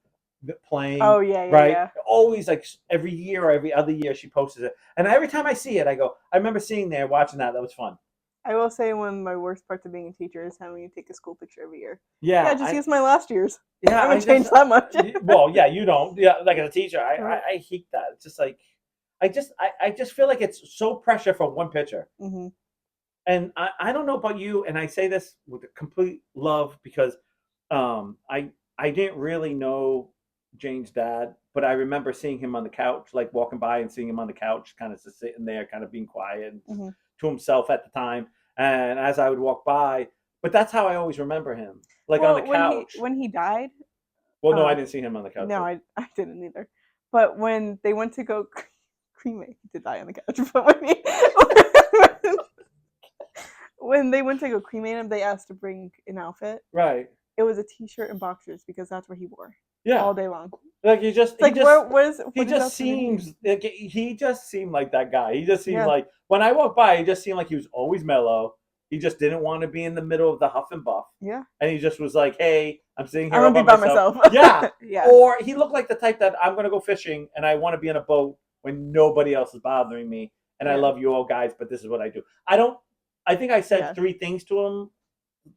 playing. Oh yeah. Right? Yeah. Always like every year or every other year she posts it. And every time I see it, I go, I remember seeing there, watching that. That was fun. I will say one of my worst parts of being a teacher is having to take a school picture every year. Yeah. Just use my last year's. Yeah. I haven't changed that much. Well, yeah, you don't. Yeah, like as a teacher, I hate that. It's just like I just feel like it's so pressure for one picture. Mm-hmm. And I don't know about you, and I say this with complete love because I didn't really know Jane's dad, but I remember seeing him on the couch, like walking by and seeing him on the couch, kind of just sitting there, kind of being quiet Mm-hmm. to himself at the time. And as I would walk by, but that's how I always remember him, like on the couch. When he died. Well, no, I didn't see him on the couch. No, I didn't either. But when they went to go cremate, he did die on the couch. But when they went to go cremate him, they asked to bring an outfit. Right. It was a t-shirt and boxers because that's what he wore. Yeah. All day long. Like he just like he just seems like he just seemed like that guy. He just seemed Yeah. like when I walked by, he just seemed like he was always mellow, He just didn't want to be in the middle of the huff and buff. Yeah. And he just was like, hey, I'm sitting I here all want to by be by myself. myself. Yeah. Yeah. Or he looked like the type that I'm going to go fishing and I want to be in a boat when nobody else is bothering me. And I Yeah. love you all guys, but this is what I do. I think I said Yeah. 3 things to him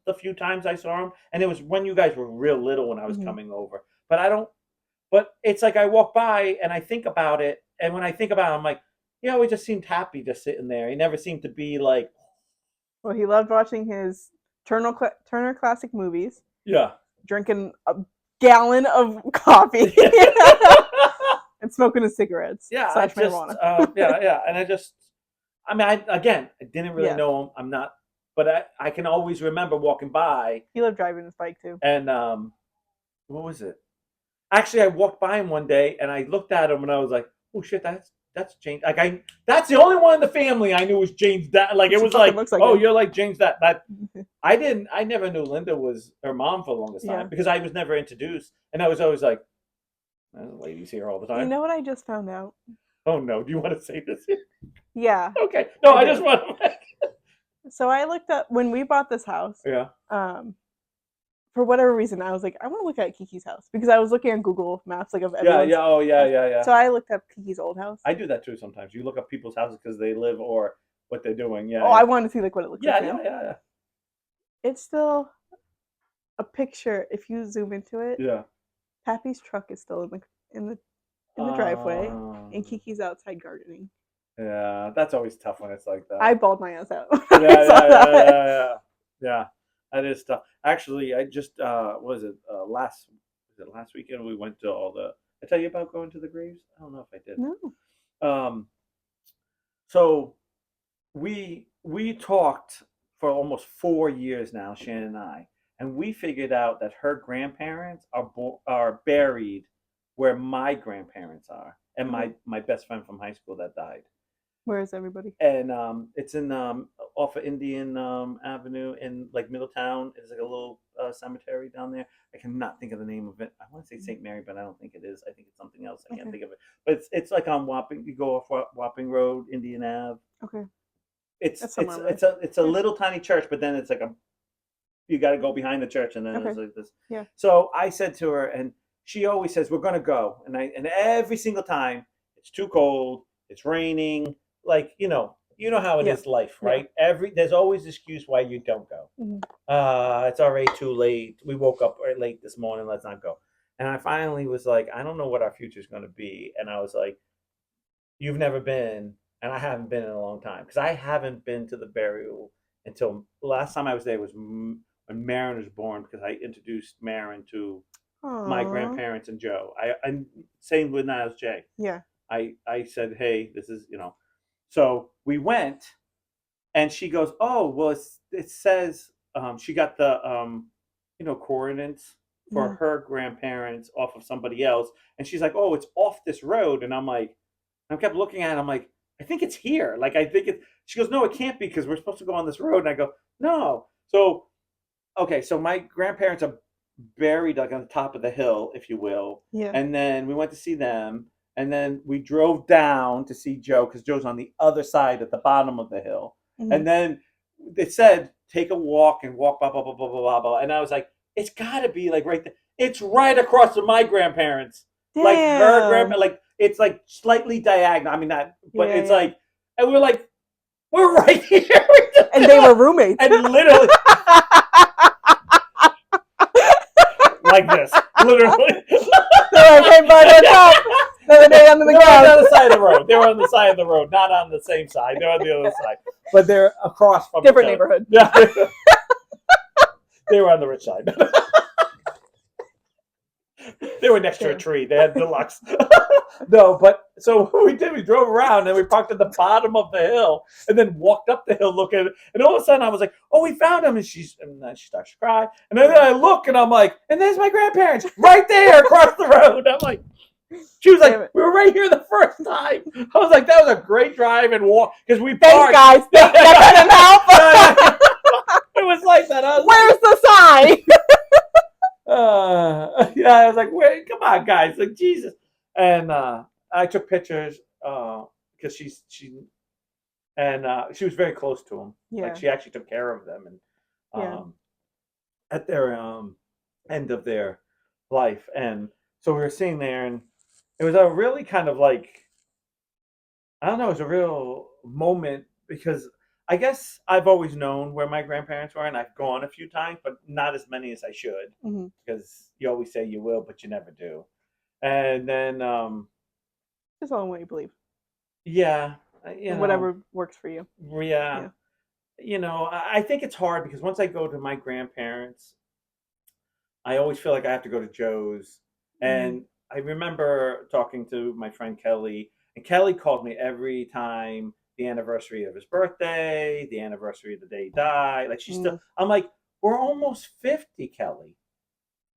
the few times I saw him. And it was when you guys were real little when I was Mhm. coming over. But it's like I walk by and I think about it. And when I think about it, I'm like, yeah, we just seemed happy just sitting there. He never seemed to be like, Well, he loved watching his Turner Classic Movies, yeah. drinking a gallon of coffee, and smoking his cigarettes. Yeah, Slash marijuana. yeah. And I mean, I didn't really Yeah. know him. I'm not, but I can always remember walking by He loved driving his bike too. and, what was it? Actually, I walked by him one day and I looked at him and I was like, oh shit, that's James. Like that's the only one in the family I knew was James. That like it She was fucking like, looks like oh, him. you're like James. That I never knew Linda was her mom for the longest time Yeah. because I was never introduced, and I was always like, ladies here all the time. You know what I just found out? Oh no, do you want to say this here? Yeah. Okay, no, I I do. just want to. So I looked up when we bought this house. Yeah. For whatever reason, I was like, I want to look at Kiki's house because I was looking on Google Maps, like of Yeah, everyone's. yeah, oh yeah. So I looked up Kiki's old house. I do that too sometimes. You look up people's houses because they live or what they're doing. Yeah. Oh, I wanted to see like what it looks yeah, like yeah, now. yeah, It's still a picture. If you zoom into it, yeah. Pappy's truck is still in the driveway, and Kiki's outside gardening. Yeah, that's always tough when it's like that. I bawled my ass out. Yeah. That is tough. Actually, I just was it last weekend we went to all the. I tell you about going to the graves. I don't know if I did. No. So we talked for almost 4 years now, Shannon and I, and we figured out that her grandparents are buried where my grandparents are, and my best friend from high school that died. Where is everybody? And it's in off of Indian Avenue in like Middletown. It's like a little cemetery down there. I cannot think of the name of it. I want to say St. Mary, but I don't think it is. I think it's something else. I can't think of it. But it's like on Wapping. You go off Wapping Road, Indian Ave. Okay. It's a little tiny church, but then it's like you got to go behind the church, and then Okay. it's like this. Yeah. So I said to her, and she always says we're gonna go, and every single time it's too cold, it's raining. Like you know how it is life, right? There's always an excuse why you don't go. Mm-hmm. It's already too late. We woke up late this morning. Let's not go. And I finally was like, I don't know what our future is going to be. And I was like, you've never been, and I haven't been in a long time because I haven't been to the burial until last time I was there was when Marin was born because I introduced Marin to my grandparents and Joe. I'm same with Niles J. Yeah. I said, hey, this is So we went, and she goes, "Oh, well, it says she got the coordinates for her grandparents off of somebody else," and she's like, "Oh, it's off this road," and I'm like, I kept looking at it, I'm like, I think it's here. Like, I think it. She goes, "No, it can't be because we're supposed to go on this road," and I go, "No." So, okay, so my grandparents are buried like on the top of the hill, if you will, Yeah. and then we went to see them. And then we drove down to see Joe because Joe's on the other side at the bottom of the hill. Mm-hmm. And then it said, take a walk and walk, blah, blah, blah, blah, blah, blah, blah. And I was like, it's got to be like right there. It's right across from my grandparents. Damn. Like her grandparents, like it's like slightly diagonal. I mean, not, but it's like, and we're like, we're right here. And they were roommates. And literally. Like this. Literally. They're like, hey, bud, what's up? Another day under the ground. They were on the side of the road. They were on the side of the road, not on the same side. They're on the other side. But they're across from different neighborhood. Yeah. They were on the rich side. They were next to a tree. They had deluxe. No, but so what we did, we drove around and we parked at the bottom of the hill and then walked up the hill looking. And all of a sudden I was like, oh, we found him. And then she starts to cry. And then I look and I'm like, and there's my grandparents right there across the road. I'm like, she was like, we were right here the first time. I was like, that was a great drive and walk because we parked. Thanks, guys. That couldn't help. It was like that. Where's the sign? Yeah, I was like, wait, come on, guys, like Jesus. And I took pictures because she and she was very close to them. Yeah. Like she actually took care of them, and Yeah. at their end of their life. And so we were sitting there, and it was a really kind of like, I don't know, it was a real moment because I guess I've always known where my grandparents were, and I've gone a few times, but not as many as I should hmm because you always say you will, but you never do. And then, Just all in what you believe. yeah, you know, Whatever works for you. yeah, Yeah. I think it's hard because once I go to my grandparents, I always feel like I have to go to Joe's. Mm. And I remember talking to my friend Kelly, and Kelly called me every time the anniversary of his birthday, the anniversary of the day he died. Like she's still, Mm. I'm like, we're almost 50, Kelly.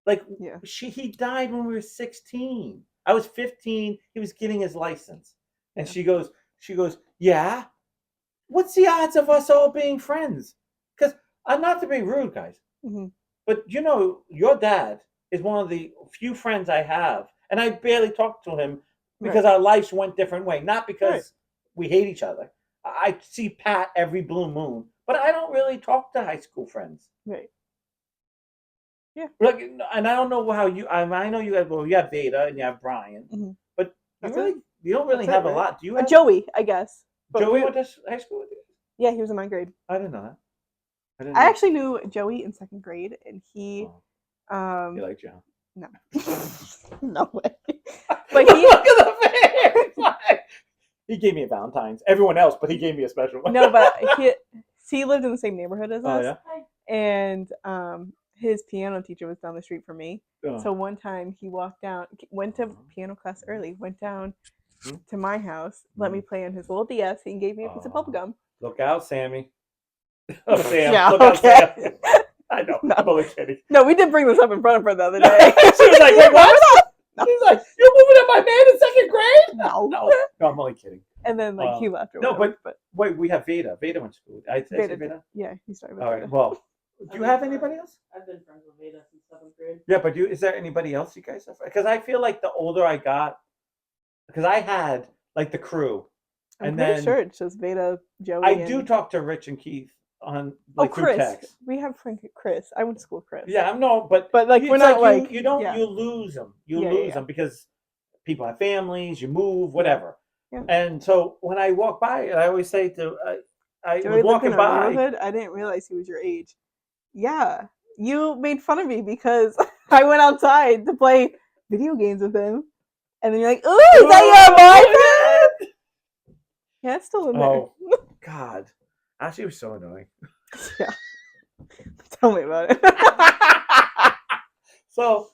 Like Yeah. he died when we were 16. I was 15. He was getting his license. And Yeah. she goes, yeah. What's the odds of us all being friends? Because I'm not to be rude, guys. hmm But your dad is one of the few friends I have, and I barely talk to him because Right. our lives went different way. Not because Right. we hate each other. I see Pat every blue moon, but I don't really talk to high school friends. Right. Yeah. Like, and I don't know how you. I know you have. Well, you have Veda and you have Brian, hmm but That's it. you don't really That's have it, a right? lot. Do you have Joey, I guess. But Joey went to high school with you? yeah, he was in my grade. I didn't know that. I didn't I know. actually knew Joey in second grade, and he, He liked you. no, no way. But Look he, at the face. He gave me a Valentine's. Everyone else, but he gave me a special one. no, but he lived in the same neighborhood as Oh us, yeah. and his piano teacher was down the street from me. Oh. So one time he went to piano class early, went down to my house, let me play on his little DS, and gave me a piece of bubble gum. Look out, Sammy. Oh, Sam. Yeah, Look out, okay. Sam. I know. No. I'm only kidding. No, we did bring this up in front of her the other day. She was like, wait, what? No. She's like, you're moving up my man in second grade? No. No, I'm only kidding. And then he left or no, whatever. but wait, we have Veda. Veda went to school. I say Veda? Yeah, he started with All right, Veda. well, do you have anybody else? I've been friends with Veda since 7th grade. Yeah, but is there anybody else you guys have? Because I feel like the older I got, because I had like the crew. I'm pretty sure it's just Veda, Joey. I do talk to Rich and Keith on through Chris. text. We have Chris. I went to school with Chris. Yeah, I know, but like we're not like you lose them. You lose them because people have families. You move, whatever. Yeah. And so when I walk by, I always say to I Joey was walking by. Neighborhood, I didn't realize he was your age. Yeah, you made fun of me because I went outside to play video games with him, and then you're like, "Ooh, is that your boyfriend?" Yeah, it's still in there. Oh God, Ashley was so annoying. Yeah, tell me about it. So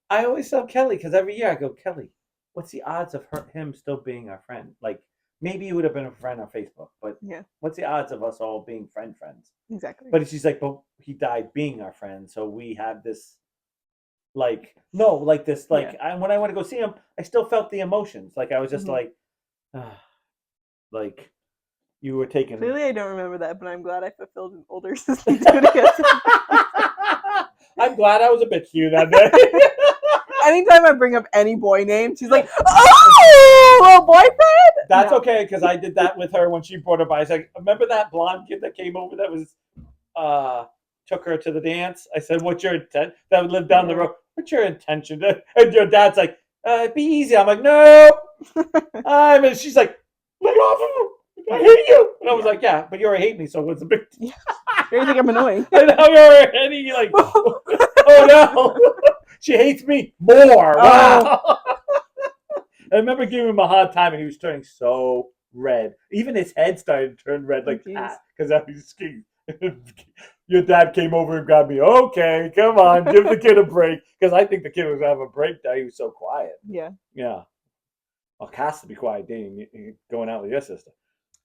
I always tell Kelly because every year I go, Kelly, what's the odds of him still being our friend? Like maybe you would have been a friend on Facebook, but yeah, what's the odds of us all being friends? Exactly. But she's like, but he died being our friend, so we have this. Like no, like this, like when I went to go see him, I still felt the emotions. Like I was just like you were taking. Clearly, I don't remember that, but I'm glad I fulfilled an older sister's duty. I'm glad I was a bitch to you that day. Anytime I bring up any boy name, she's like, "Oh, little boyfriend." That's okay because I did that with her when she brought her by. I was like, remember that blonde kid that came over that was took her to the dance? I said, what's your intent? That lived down the road. What's your intention? And your dad's like, be easy. I'm like, no. And she's like, lay off of him. I hate you. And I was like, yeah, but you already hate me, so what's the big deal? You think I'm annoying? And now you're already like, oh no. She hates me more. Wow. I remember giving him a hard time, and he was turning so red. Even his head started to turn red like that because I was scared. Your dad came over and grabbed me. Okay, come on, give the kid a break. Because I think the kid was having a breakdown. He was so quiet. Yeah. Yeah. Well, Cass to be quiet dating, going out with your sister.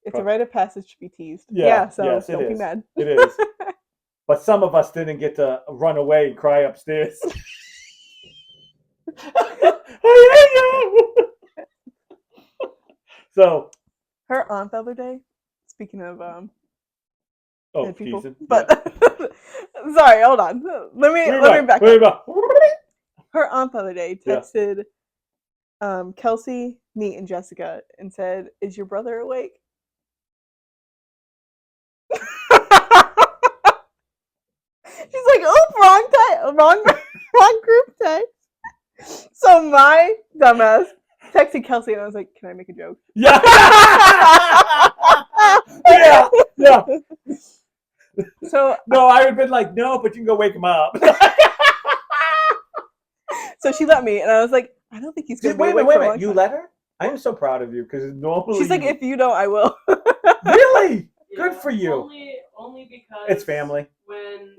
It's a rite of passage to be teased. Yeah, so yes, don't be mad. It is. But some of us didn't get to run away and cry upstairs. I hate you. So her aunt the other day, speaking of dead people, teasing. but sorry, hold on. Let me back up. Her aunt the other day texted Kelsey, me, and Jessica and said, "Is your brother awake?" wrong group text. So my dumbass texted Kelsey and I was like, "Can I make a joke?" Yeah. Yeah. So No, I would have been like, no, but you can go wake him up. so she let me, and I was like, "I don't think he's gonna be Wait a awake minute, for a long You time." let her? I am so proud of you because normally She's like, "If you don't, I will." really good Yeah, for you. Only because It's family. When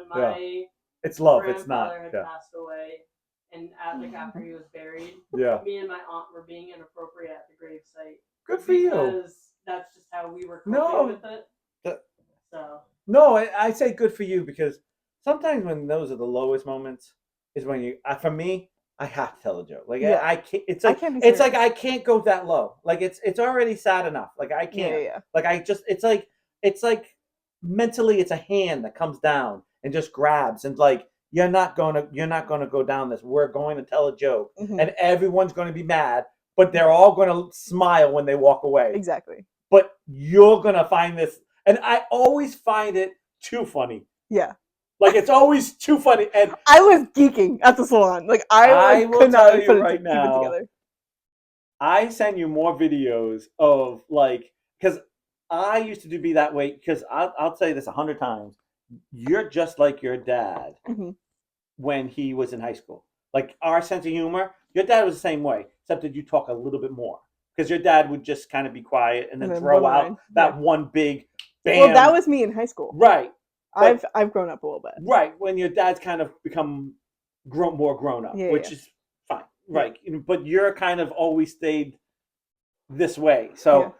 my It's love. It's not. grandfather had Yeah. passed away, and after he was buried, Yeah. me and my aunt were being inappropriate at the gravesite. Good for you. Because that's just how we were coping No. with it. So No, I say good for you because sometimes when those are the lowest moments is when you. For me, I have to tell a joke. Like Yeah. I can't. It's I like can't be it's like serious. I can't go that low. Like it's already sad enough. Like I can't. Yeah. Like I just. It's like mentally it's a hand that comes down and just grabs and like you're not gonna go down this. We're going to tell a joke Mhm. and everyone's going to be mad, but they're all going to smile when they walk away. Exactly. But you're going to find this, and I always find it too funny. Yeah. Like it's always too funny. And I was geeking at the salon. Like I will could not tell you put right keep it now, together. I send you more videos of like because I used to be that way. Because I'll say this 100 times. You're just like your dad Hmm. when he was in high school. Like our sense of humor, your dad was the same way, except that you talk a little bit more. Because your dad would just kind of be quiet and then throw one out line. that one big bam. Well, that was me in high school. Right. But, I've grown up a little bit. right. When your dad's kind of become more grown up, Yeah, which yeah. is fine. Right. But you're kind of always stayed this way. So, Yeah.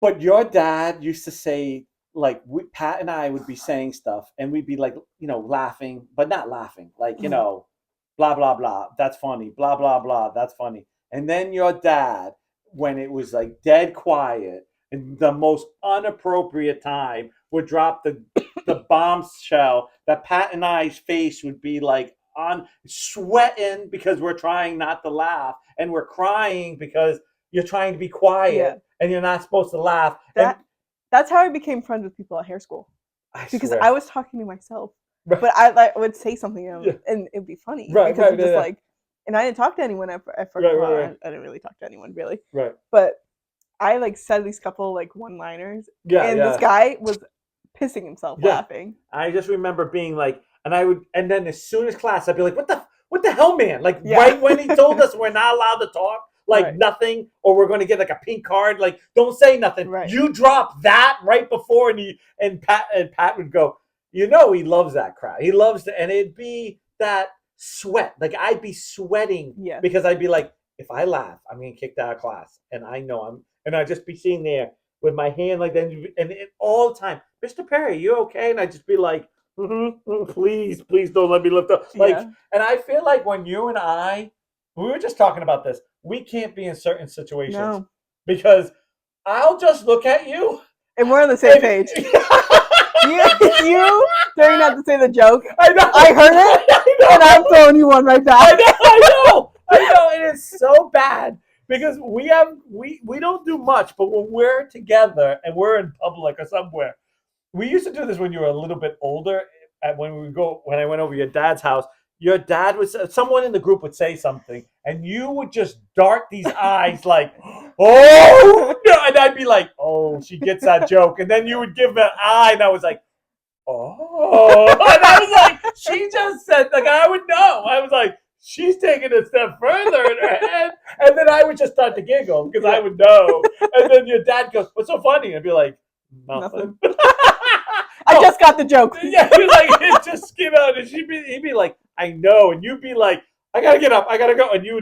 but your dad used to say, like, Pat and I would be saying stuff and we'd be like, laughing, but not laughing. Like, Mhm. blah, blah, blah. That's funny. Blah, blah, blah. That's funny. And then your dad, when it was like dead quiet and the most inappropriate time, would drop the bombshell that Pat and I's face would be like on sweating because we're trying not to laugh and we're crying because you're trying to be quiet. Yeah. And you're not supposed to laugh. That's how I became friends with people at hair school. Because I was talking to myself, right. but I would say something Yeah. and it'd be funny Right, because right, just yeah. like, and I didn't talk to anyone at first. Right. I didn't really talk to anyone really, Right. but I like said these couple like one-liners, Yeah, and yeah. this guy was pissing himself Yeah. laughing. I just remember being like, and then as soon as class, I'd be like, what the hell, man? Like Yeah. right when he told us we're not allowed to talk, like Right. nothing, or we're going to get like a pink card, like don't say nothing. Right. You drop that right before, and Pat would go, he loves that crowd. He loves it, and it'd be that sweat. Like I'd be sweating Yeah. because I'd be like, if I laugh, I'm getting kicked out of class, and I know and I'd just be sitting there with my hand like that, and all the time, Mr. Perry, you okay? And I'd just be like, please don't let me lift up. Like, Yeah. and I feel like when you and I, we were just talking about this, we can't be in certain situations No. because I'll just look at you. And we're on the same page. You daring not to say the joke. I know. I heard it, and I'm throwing you one right back. I know. It is so bad because we don't do much, but when we're together and we're in public or somewhere, we used to do this when you were a little bit older. When I went over your dad's house, your dad someone in the group would say something, and you would just dart these eyes like, oh no, and I'd be like, oh, she gets that joke, and then you would give an eye, and I was like, oh, and I was like, she just said, like I would know. I was like, she's taking a step further in her head, and then I would just start to giggle because I would know, and then your dad goes, "What's so funny?" I'd be like, nothing. I just got the joke. Yeah, he was like, it just and he'd be like, I know, and you'd be like, I gotta get up, I gotta go, and you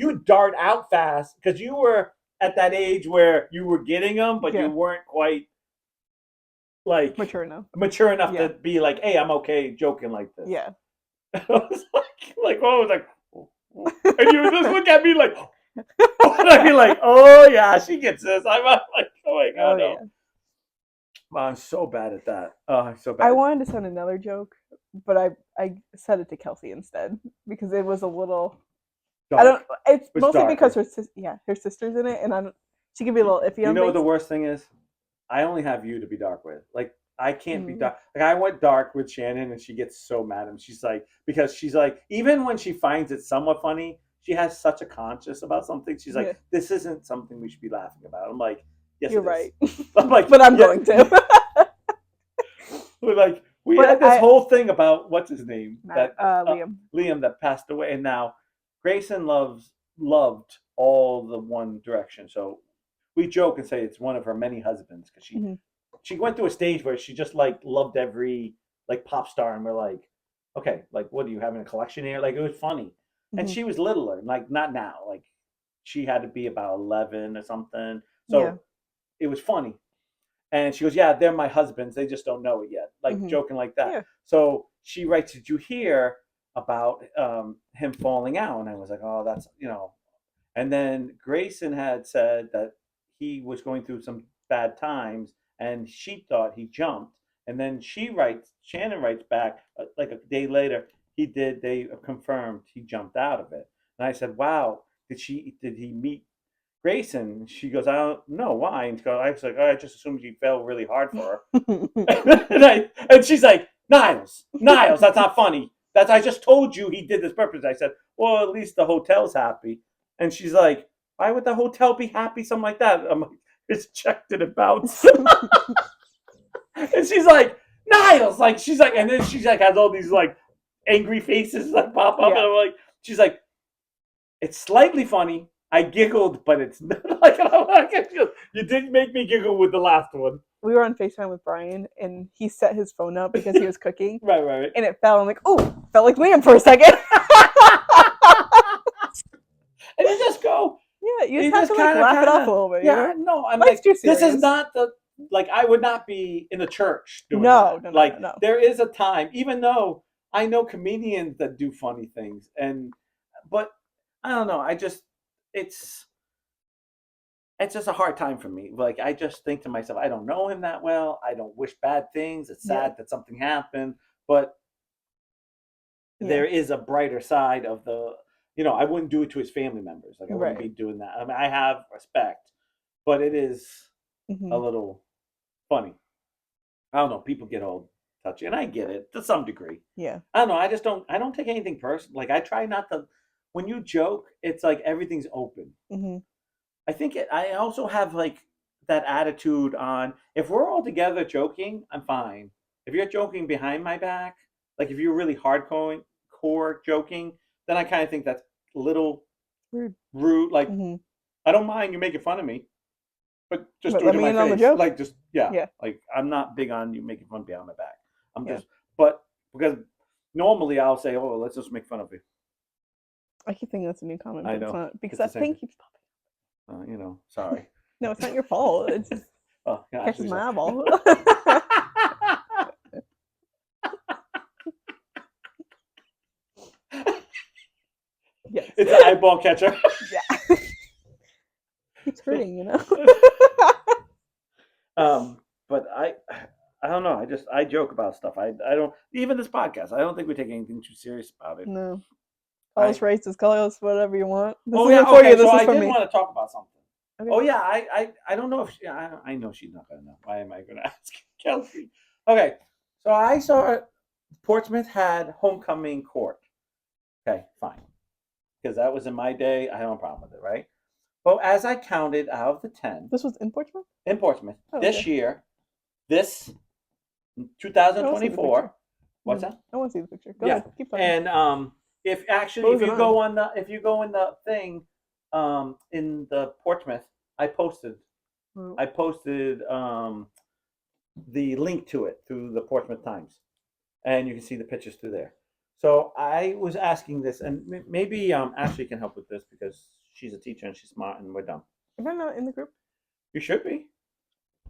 would dart out fast because you were at that age where you were getting them, but you weren't quite like mature enough to be like, hey, I'm okay joking like this. Yeah. I was like, oh, I was like, and you would just look at me like, and I'd be like, oh yeah, she gets this. I'm like, oh my god, no. Yeah. I'm so bad at that. Oh, I'm so bad. I wanted to send another joke, but I said it to Kelsey instead because it was a little. Dark. I don't. It's mostly darker. because her sister's in it, and she can be a little iffy. You on know things. what the worst thing is? I only have you to be dark with. Like I can't be Mm. dark. Like I went dark with Shannon, and she gets so mad at me. She's like, because she's like, even when she finds it somewhat funny, she has such a conscience about something. She's Yeah, like, this isn't something we should be laughing about. I'm like, yes, you're it is. right. I'm like, But I'm yeah. going to. We're like, we But had this whole thing about what's his name that Liam. Liam that passed away, and now Grayson loved all the One Direction. So we joke and say it's one of her many husbands because Hmm. she went through a stage where she just like loved every like pop star, and we're like, okay, like what are you having a collection here? Like it was funny, and Hmm. she was littler, like not now, like she had to be about 11 or something, Yeah. so it was funny. And she goes, yeah, they're my husbands. They just don't know it yet. Like Hmm. joking like that. Yeah. So she writes, did you hear about him falling out? And I was like, oh, that's, you know. And then Grayson had said that he was going through some bad times and she thought he jumped. And then Shannon writes back like a day later, they confirmed he jumped out of it. And I said, wow, did he meet Grayson? She goes, I don't know why. And I was like, oh, I just assumed he fell really hard for her. And she's like, Niles, that's not funny. I just told you he did this purpose. I said, well, at least the hotel's happy. And she's like, why would the hotel be happy? Something like that. I'm like, it's checked and it bounced. And she's like, Niles, like she's like, and then she's like has all these like angry faces like pop up, Yeah. and I'm like, she's like, it's slightly funny. I giggled, but it's not like you didn't make me giggle with the last one. We were on FaceTime with Brian, and he set his phone up because he was cooking, Right. and it fell. I'm like, oh, felt like Liam for a second. And you just go. Yeah, you You just have just to like kinda, laugh it off a little bit. You yeah. know? No, I'm Life's like, too this is serious. not the like. I would not be in the church doing No, that. no, no, Like, no, no. there is a time, even though I know comedians that do funny things, but I don't know. It's it's just a hard time for me. Like I just think to myself, I don't know him that well. I don't wish bad things. It's Yeah, sad that something happened, but yeah, there is a brighter side of I wouldn't do it to his family members. Like I wouldn't be right. doing that. I mean, I have respect, but it is a Hmm. little funny. I don't know. People get all touchy, and I get it to some degree. Yeah. I don't know. I don't take anything personal. Like I try not to. When you joke, it's like everything's open. Hmm. I also have like that attitude on if we're all together joking, I'm fine. If you're joking behind my back, like if you're really hardcore core joking, then I kind of think that's a little Rude. rude. Like Hmm. I don't mind you making fun of me, but just But do it let to me my in on the face. joke. Like just yeah. Yeah, Like I'm not big on you making fun behind my back. I'm yeah. just but because normally I'll say, oh, let's just make fun of you. I keep thinking that's a new comment, I but it's know not because it's the that same thing thing. keeps Sorry. No, it's not your fault. It just Oh, yeah, catches Ashley's my like, eyeball. Yes. it's an eyeball catcher. Yeah. Keeps hurting, you know. But I don't know. I joke about stuff. I don't even this podcast. I don't think we take anything too serious about it. No. Call us I racist, call us whatever you want. This oh isn't yeah for okay. you. So This is I for did me. want to talk about something. Okay. Oh yeah, I don't know if I know she's not gonna know. Why am I gonna ask Kelsey? Okay, so I saw Portsmouth had homecoming court. Okay, fine, because that was in my day. I have no problem with it, right? But as I counted out of the 10 This was in Portsmouth? in Portsmouth Oh, this okay. year, this I want to see the 2024. picture. What's that? I want to see the picture. Go Yeah, ahead. Keep talking. and if actually What was it on? if you go in the thing in the Portsmouth, I posted Oh. I posted the link to it through the Portsmouth Times, and you can see the pictures through there. So I was asking this, and maybe Ashley can help with this because she's a teacher and she's smart, and we're dumb. Am I not in the group? You should be.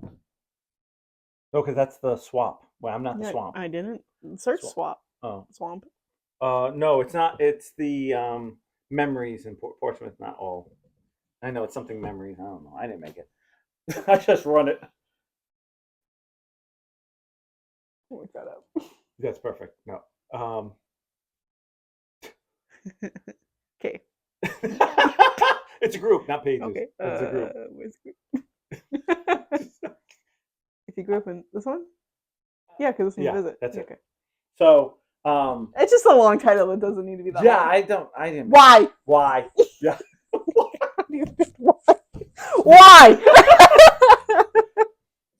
No, because that's the swap. Well, I'm not the Yeah, swamp. I didn't. Search Swamp. swap. Oh. Swamp. No, it's not. It's the memories in Portsmouth. Not all. I know it's something memories. I don't know. I didn't make it. I just run it. Look that up. That's perfect. No. Okay. It's a group, not pages. Okay. It's a group. Where's the group? If you grew up in this one? Yeah, because it's a Yeah, visit. that's Yeah, it. okay. So, It's just a long title. It doesn't need to be that yeah, long. I didn't. Why? Why? Yeah. Why?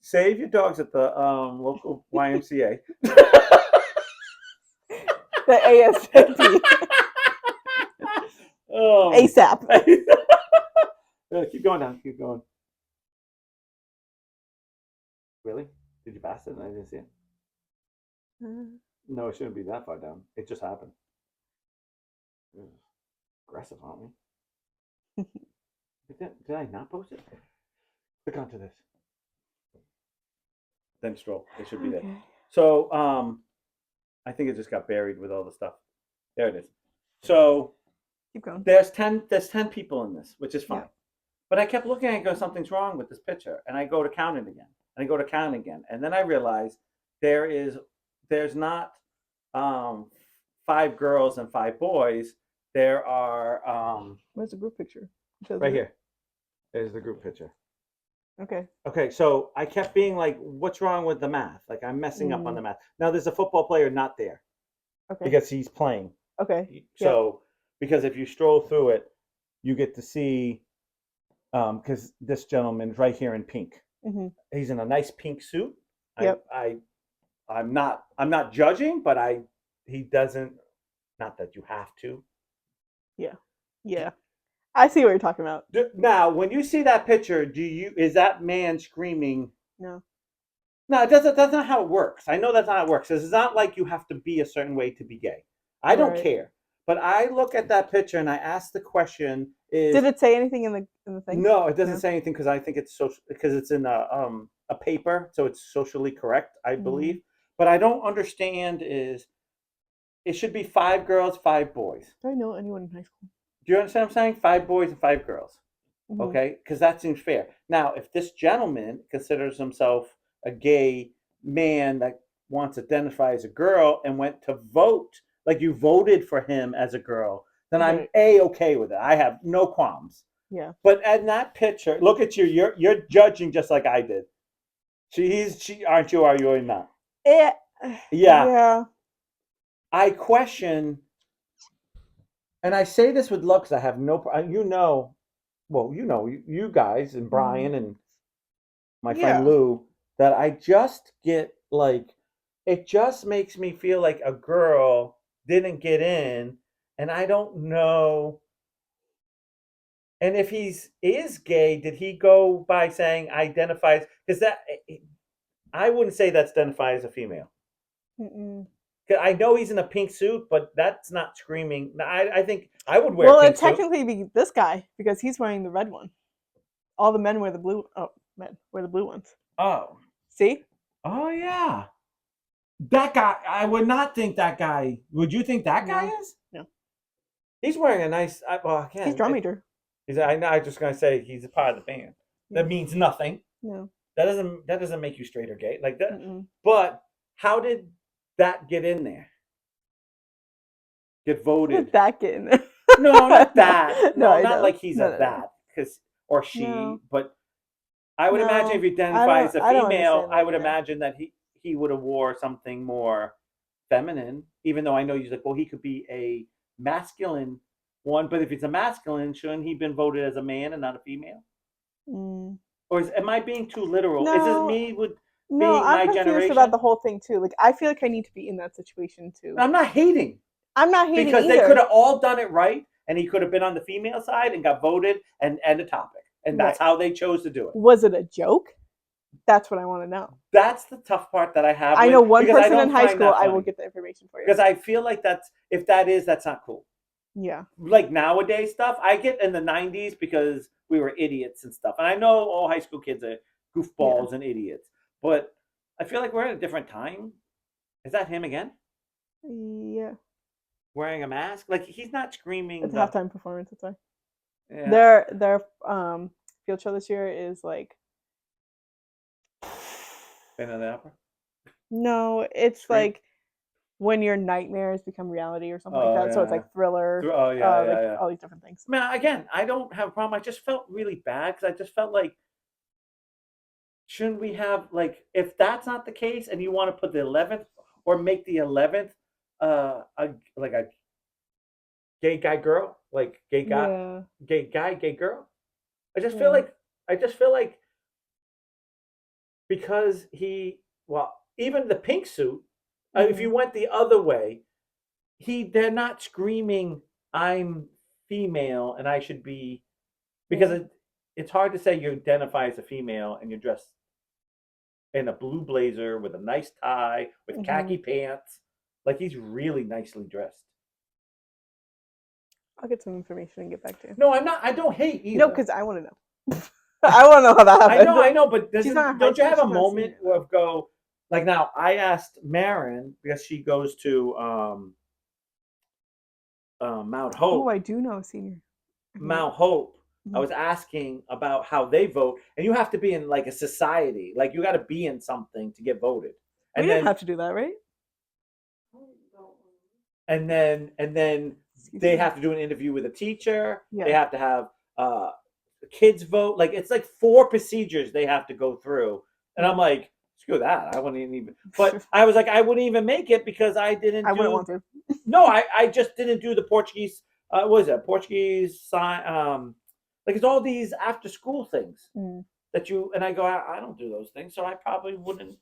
Save your dogs at the local YMCA. The ASAP. ASAP. Keep going down. Keep going. Really? Did you pass it and I didn't see it? No, it shouldn't be that far down. It just happened. Aggressive, aren't we? Did I not post it? Click onto this. Then scroll. It should be there. Okay. So I think it just got buried with all the stuff. There it is. So Keep going. there's 10 people in this, which is fine. Yeah. But I kept looking and go, something's wrong with this picture. And I go to count it again. And I go to count again. And then I realize there's not 5 girls and 5 boys. There are Where's the group picture? right here. There's the group picture. Okay. Okay, so I kept being like, what's wrong with the math? Like I'm messing up on the math. Now there's a football player not there Okay. because he's playing. Okay. So because if you stroll through it, you get to see because this gentleman's right here in pink. Mm-hmm. He's in a nice pink suit. Yep. I'm not judging, but he doesn't, not that you have to. Yeah. Yeah. I see what you're talking about. Now, when you see that picture, is that man screaming? No. No, it doesn't. That's not how it works. I know that's not how it works. It's not like you have to be a certain way to be gay. I don't Right. care. But I look at that picture and I ask the question: Did it say anything in the thing? No, it doesn't No? say anything because I think it's social because it's in a paper, so it's socially correct, I believe. But I don't understand is it should be 5 girls, 5 boys. Do I know anyone in high school? Do you understand what I'm saying? 5 boys and 5 girls. Mm-hmm. Okay, because that seems fair. Now, if this gentleman considers himself a gay man that wants to identify as a girl and went to vote, like you voted for him as a girl, then I'm Right. okay with it. I have no qualms. Yeah. But in that picture, look at you. You're judging just like I did. She aren't you? Are you or not? Yeah. Yeah. I question, and I say this with love because I have no. Well, you guys and Brian and my friend Lou, that I just get like, it just makes me feel like a girl didn't get in, and I don't know. And if is gay, did he go by saying identifies? Because I wouldn't say that's identified as a female. Mm-mm. I know he's in a pink suit, but that's not screaming. I think I would wear Well, a it'd pink suit. technically be this guy because he's wearing the red one. All the men wear the blue. Oh, men wear the blue ones. Oh. See? Oh yeah. That guy. I would not think that guy. Would you think that guy is? No. He's wearing a nice. Well, again, He's drum major. I'm just gonna say he's a part of the band. Yeah. That means nothing. No. That doesn't make you straight or gay like that. Mm-mm. But how did that get in there? Get voted? How did that get in there? No, not that. No, not like he's a that because or she. No. But I would imagine if he identifies as a I don't female, understand I would that, yeah. imagine that he would have wore something more feminine. Even though I know he's like, well, he could be a masculine one. But if it's a masculine, shouldn't he been voted as a man and not a female? Or am I being too literal? Is this me with being my I'm confused generation? about the whole thing too. Like, I feel like I need to be in that situation too. I'm not hating. I'm not hating because either. they could have all done it right, and he could have been on the female side and got voted and a topic, and that's how they chose to do it. Was it a joke? That's what I want to know. That's the tough part that I have. I know one person in high school. I will get the information for you because I feel like that's not cool. Yeah. Like nowadays stuff, I get in the 90s because we were idiots and stuff, and I know all high school kids are goofballs and idiots, but I feel like we're at a different time. Is that him again? Yeah. Wearing a mask, like he's not screaming. It's a halftime performance. That's why. Yeah. Their field show this year is like. Phantom of the Opera? No, it's like when your nightmares become reality or something like that. So it's like Thriller. All these different things. Man, again, I don't have a problem. I just felt really bad because I just felt like shouldn't we have like if that's not the case and you want to put the 11th or make the 11th like a gay guy girl like Yeah. gay girl. I just feel Yeah. like I just feel like because well even the pink suit if you Mhm. went the other way they're not screaming I'm female and I should be because Yeah. it's hard to say you identify as a female and you're dressed in a blue blazer with a nice tie with Mhm. khaki pants. Like he's really nicely dressed. I'll get some information and get back to you. No, I'm not. I don't hate No, either. because I want to know. I want to know how that happened. I know, but She's not in high don't you school. have a She's not a moment senior though. of go like now? I asked Marin because she goes to Mount Oh, Hope. I do know a senior. Mount Hope. I Mhm. was asking about how they vote, and you have to be in like a society, like you got to be in something to get voted, We and didn't then have to do that, right? and then Excuse they me. have to do an interview with a teacher. They Yeah. have to have kids vote. Like it's like 4 procedures they have to go through, and I'm Yeah. like, screw that. I wouldn't even. But I was like, I wouldn't even make it because I didn't I wouldn't want do. to. No, I just didn't do the Portuguese. What is it? Portuguese sign. Like it's all these after school things Mm. that you and I go. I don't do those things, so I probably wouldn't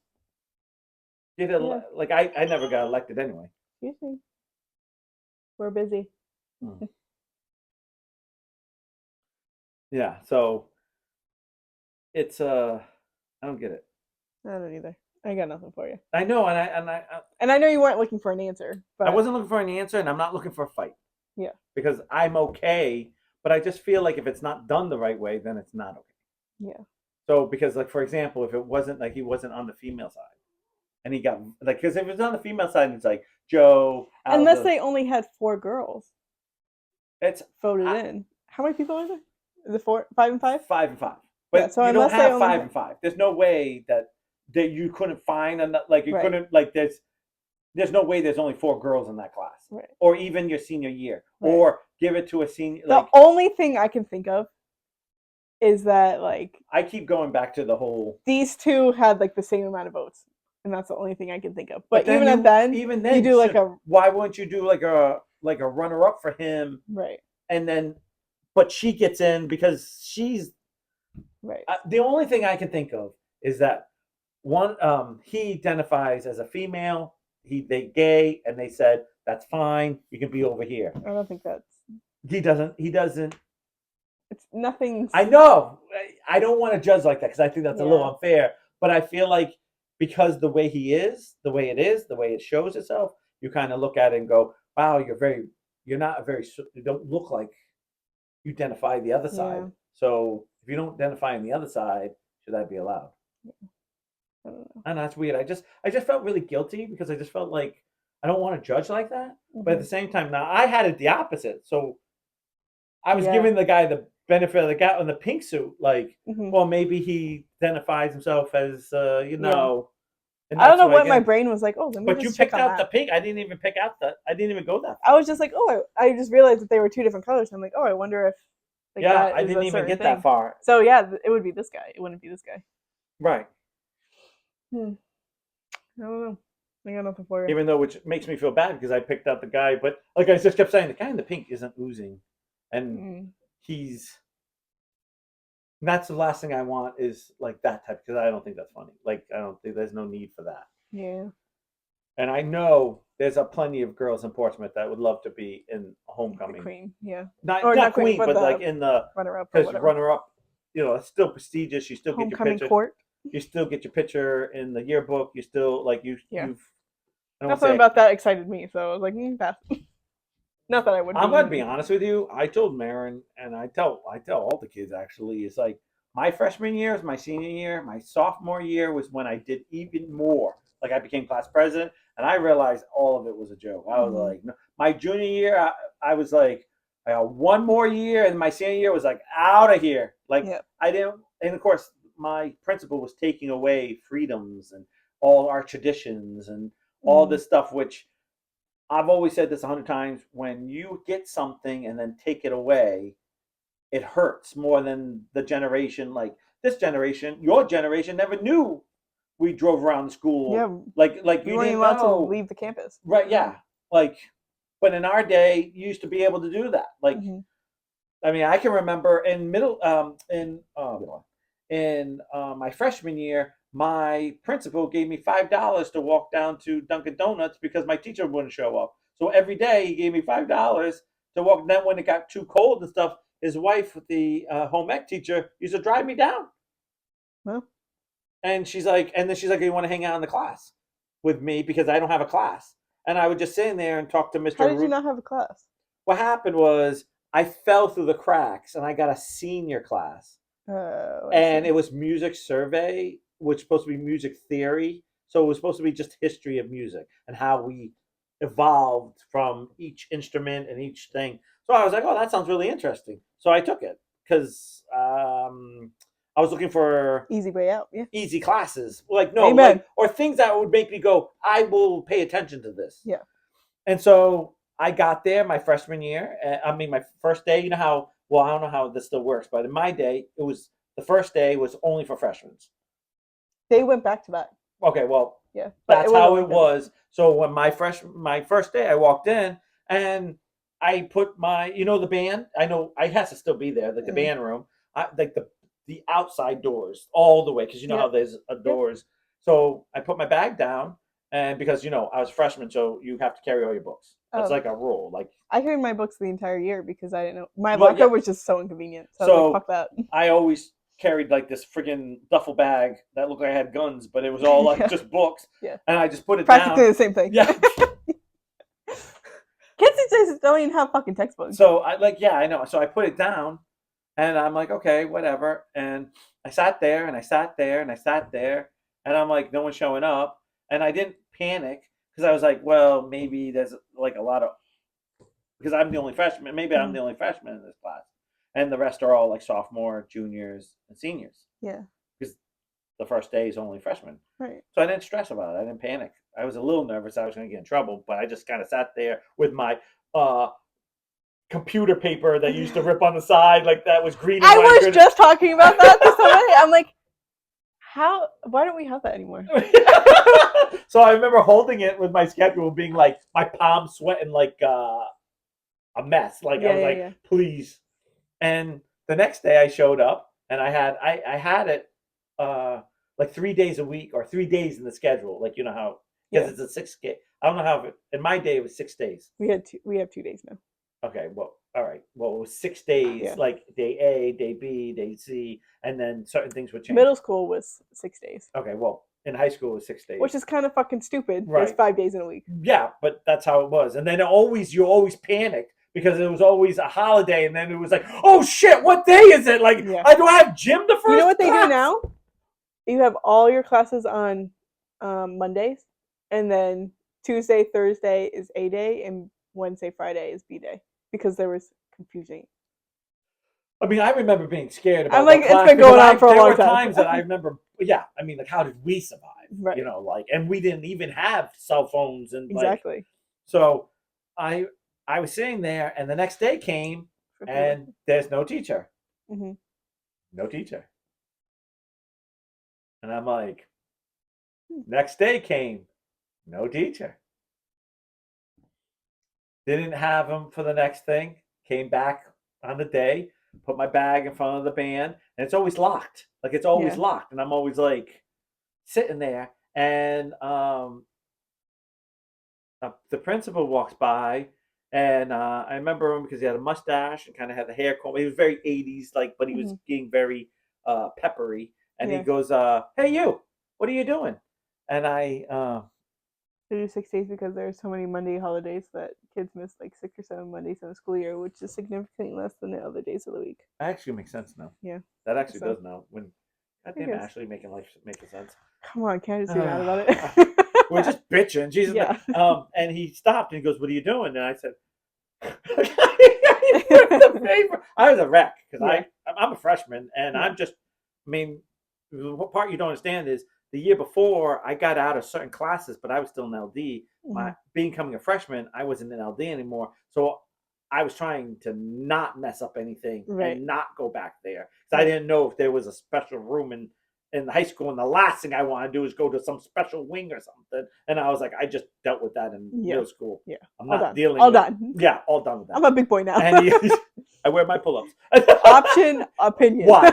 get it. Yeah. Like I never got elected anyway. Excuse me. We're busy. Hmm. Yeah, so it's I don't get it. I don't either. I got nothing for you. I know, And I know you weren't looking for an answer, I but wasn't looking for an answer, and I'm not looking for a fight yeah. because I'm okay. But I just feel like if it's not done the right way, then it's not okay. Yeah. So because like for example, if it wasn't like he wasn't on the female side, and he got like because if it's on the female side, it's like Joe, Unless Alva. they only had 4 girls It's voted I, in. How many people are there? Is it 4, 5, and 5? 5 and 5, Yeah. but So you don't unless they have only 5 and 5. There's no way that you couldn't find like you right, couldn't like there's no way there's only 4 girls in that class, right, or even your senior year, right. or give it to a senior. The Like only thing I can think of is that like I keep going back to the whole. these two had like the same amount of votes, and that's the only thing I can think of. But But then even at then, even you then, do like a why wouldn't you do like a runner up for him, right, and then, but she gets in because she's right, the only thing I can think of is that one he identifies as a female. They gay, and they said that's fine. You can be over here. I don't think that's He doesn't. He doesn't. it's nothing's I know. I don't want to judge like that because I think that's a little yeah, unfair. But I feel like because the way he is, the way it is, the way it shows itself, you kind of look at it and go, "Wow, you're not a very, you don't look like you identify the other side." yeah. So if you don't identify on the other side, should that be allowed? I don't know. And that's weird. I just felt really guilty because I just felt like I don't want to judge like that. But at the Mhm. same time, now I had it the opposite. So I was Yeah. giving the guy the benefit of the guy in the pink suit, like, Mhm. well, maybe he identifies himself as, Yeah. and I don't that's know what I what my get. brain was like. Oh, let me But you just check picked on out the that. pink. I didn't even pick out that. I didn't even go that I far. was just like, oh, I just realized that they were 2 different colors. I'm like, oh, I wonder if like Yeah, that I is didn't a even certain get thing. that far. So yeah, it would be this guy. It wouldn't be this guy. Right. Hmm. I don't know. I got nothing for you. Even though, which makes me feel bad because I picked out the guy, but like I just kept saying, the guy in the pink isn't oozing, and Mm. he's. That's the last thing I want is like that type because I don't think that's funny. Like I don't think there's no need for that. Yeah. And I know there's a plenty of girls in Portsmouth that would love to be in The homecoming. queen. Yeah. Not Or not not queen, queen, but but like the in the runner up or because whatever. runner up, it's still prestigious. You still get your Homecoming picture. court. You still get your picture in the yearbook. You still like Yeah. you've. I don't Nothing say. about that excited me, so I was like, pass. Not that I would I'm be gonna be either. honest with you. I told Marin, and I tell all the kids actually. It's like my freshman year is my senior year. My sophomore year was when I did even more. Like I became class president, and I realized all of it was a joke. I was Mhm. like, no. My junior year, I was like, I got one more year, and my senior year was like out of here. Like Yeah. I didn't, and of course, my principal was taking away freedoms and all our traditions and all Mhm. this stuff, which I've always said this 100 times. When you get something and then take it away, it hurts more than the generation. Like this generation, your generation, never knew we drove around the school. Yeah, like we you weren't didn't even allowed to know. leave the campus. Right? Yeah. Like, but in our day, you used to be able to do that. Like, Mhm. I mean, I can remember in my freshman year, my principal gave me $5 to walk down to Dunkin' Donuts because my teacher wouldn't show up. So every day he gave me $5 to walk. And then when it got too cold and stuff, his wife, the home ec teacher, used to drive me down. Well, And she's like, "You want to hang out in the class with me because I don't have a class?" And I would just sit in there and talk to how Mr. did you not have a class? What happened was I fell through the cracks and I got a senior class. Oh, I And see. it was music survey, which was supposed to be music theory. So it was supposed to be just history of music and how we evolved from each instrument and each thing. So I was like, oh, that sounds really interesting. So I took it because I was looking for Easy way out. Yeah. easy classes, like no, Amen. like or things that would make me go, I will pay attention to this. Yeah. And so I got there my freshman year. My first day. You know how well I don't know how this still works, but in my day, it was the first day was only for freshmen. They went back to back. Okay, well Yeah, but that's it wasn't how like it that. was. So when my first day, I walked in and I put my the band. I know I has to still be there, like the Mhm. band room. Like the outside doors all the way because you know how Yep. there's Yep. doors. So I put my bag down and because I was a freshman, so you have to carry all your books. That's Oh, like a rule. Like I carried my books the entire year because I didn't know my well, locker yeah. was just so inconvenient. So I was like, So fuck that. I always carried like this friggin' duffel bag that looked like I had guns, but it was all like Yeah. just books. Yeah. And I just put it Practically down. the same thing. Yeah. Kids these days don't even have fucking textbooks. So I know. So I put it down and I'm like, okay, whatever. And I sat there and I sat there and I sat there and I'm like, no one's showing up. And I didn't panic because I was like, well, maybe there's like a lot of because I'm the only freshman. Maybe I'm Mhm. the only freshman in this class, and the rest are all like sophomore, juniors, and seniors. Yeah. Because the first day is only freshmen. Right. So I didn't stress about it. I didn't panic. I was a little nervous I was going to get in trouble, but I just kind of sat there with my uh, computer paper that used to rip on the side, like that was green and I white. was just talking about that to somebody. I'm like, why don't we have that anymore? So I remember holding it with my schedule, being like my palms sweating like a mess. Like I Yeah, was yeah, like, yeah. please. And the next day I showed up and I had it like 3 days a week or 3 days in the schedule. Like you know how because Yeah. it's a 6 day. I don't know how in my day it was 6 days. We have 2 days now. Okay, well, all right. Well, it was 6 days, Yeah. like day A, day B, day C, and then certain things would change. Middle school was 6 days. Okay, well, in high school it was 6 days. Which is kind of fucking stupid. Right. There's 5 days in a week. Yeah, but that's how it was. And then you always panicked because it was always a holiday, and then it was like, oh shit, what day is it? Like, Yeah. do I have gym the first? You know what they class? do now? You have all your classes on Mondays, and then Tuesday, Thursday is A day, and Wednesday, Friday is B day because there was confusion. I mean, I remember being scared about I'm like, what it's class been going because on for a there long were time. times that I remember. Yeah, I mean, like, how did we survive? Right. You know, like, and we didn't even have cell phones and like. Exactly. So, I was sitting there, and the next day came, and there's no teacher. Mm-hmm. No teacher. And I'm like, next day came, no teacher. Didn't have him for the next thing. Came back on the day, put my bag in front of the band, and it's always locked. Like it's always locked, and I'm always like sitting there, and the principal walks by, and I remember him because he had a mustache and kind of had the hair comb. He was very 80s, like, but he was being very peppery. And he goes, "Hey, you, what are you doing?" And They do 6 days because there are so many Monday holidays that kids miss like 6 or 7 Mondays in the school year, which is significantly less than the other days of the week. actually makes sense now. Yeah, that actually so. does now. When goddamn, Ashley making life making sense. Come on, can't I just be mad about it? We're just bitching. Jesus. Yeah. And he stopped and he goes, "What are you doing?" And I said, the paper. I was a wreck because I'm a freshman and I'm just. I mean, what part you don't understand is the year before I got out of certain classes, but I was still in LD. Becoming a freshman, I wasn't in LD anymore. So I was trying to not mess up anything Right. and not go back there. So I Right. didn't know if there was a special room in high school, and the last thing I want to do is go to some special wing or something. And I was like, I just dealt with that in Yeah. middle school. Yeah. I'm All not done. dealing All with done. Yeah, all done with that. I'm a big boy now. And I wear my pull-ups. Option opinion. Why?